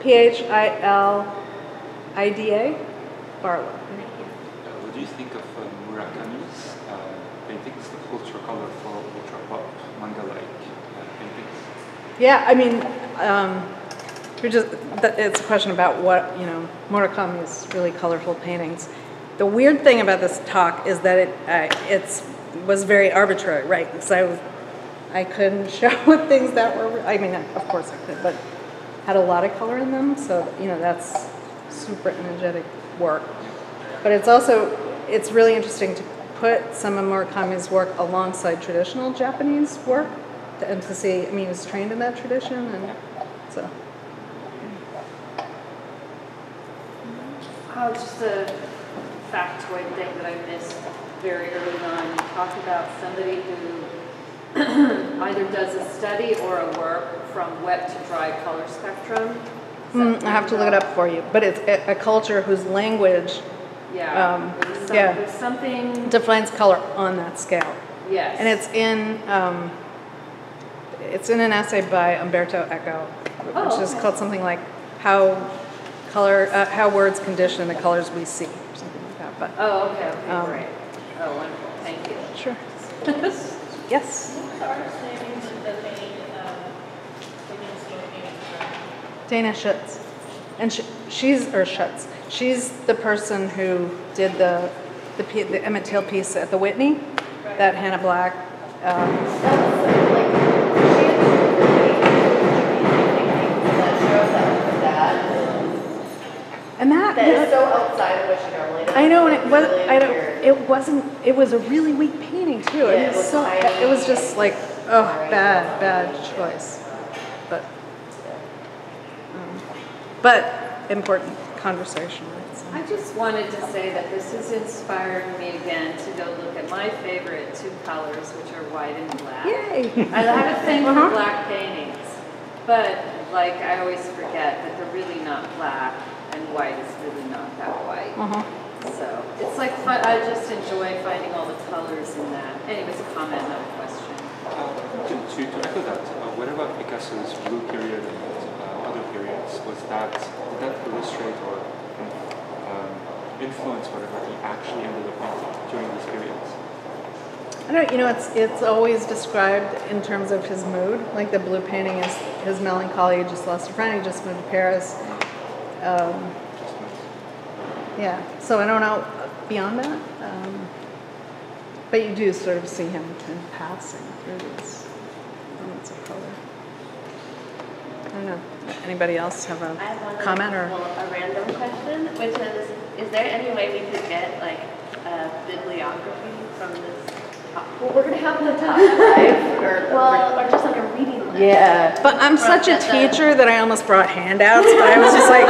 Philida Barlow. What do you think of Murakami's paintings, the ultra colorful, ultra pop, manga-like paintings? Yeah, I mean, it's a question about what, Murakami's really colorful paintings. The weird thing about this talk is that it was very arbitrary, right? So I couldn't show things that were, I mean, of course I could, but had a lot of color in them, so, that's super energetic work. But it's really interesting to put some of Murakami's work alongside traditional Japanese work and to see, I mean, he was trained in that tradition, and so. Oh, just a factoid thing that I missed very early on. You talked about somebody who either does a study or a work from wet to dry color spectrum. I have to look it up for you, but it's a culture whose language there's something defines color on that scale. Yes. And it's in an essay by Umberto Eco, which is called something like how words condition the colors we see, or something like that. But okay, great. Oh, wonderful. Thank you. Sure. Yes. What's the artist's name that the painting, Dana Schutz. And Schutz. She's the person who did the Emmett Till piece at the Whitney, that Hannah Black. And that is so outside of what she normally does. I know, and it was a really weak painting too. Yeah, it was just like, bad choice. But important conversation. Right? So. I just wanted to say that this is inspiring me again to go look at my favorite two colors, which are white and black. Yay! I have a thing for black paintings, but I always forget that they're really not black, and white is really not that white. So it's fun. I just enjoy finding all the colors in that. Anyways, a comment, not a question. To echo that, what about Picasso's blue period and other periods? Did that illustrate or influence whatever he actually ended up painting during these periods? I don't. It's always described in terms of his mood. Like the blue painting is his melancholy. He just lost a friend. He just moved to Paris. Yeah. So I don't know beyond that. But you do sort of see him in passing through these moments of color. I don't know. Anybody else have a comment or a random question, which is there any way we could get a bibliography from this talk? Well, we're gonna have the talk, right? or just a reading list. Yeah. But I'm such a teacher that I almost brought handouts, but I was just like,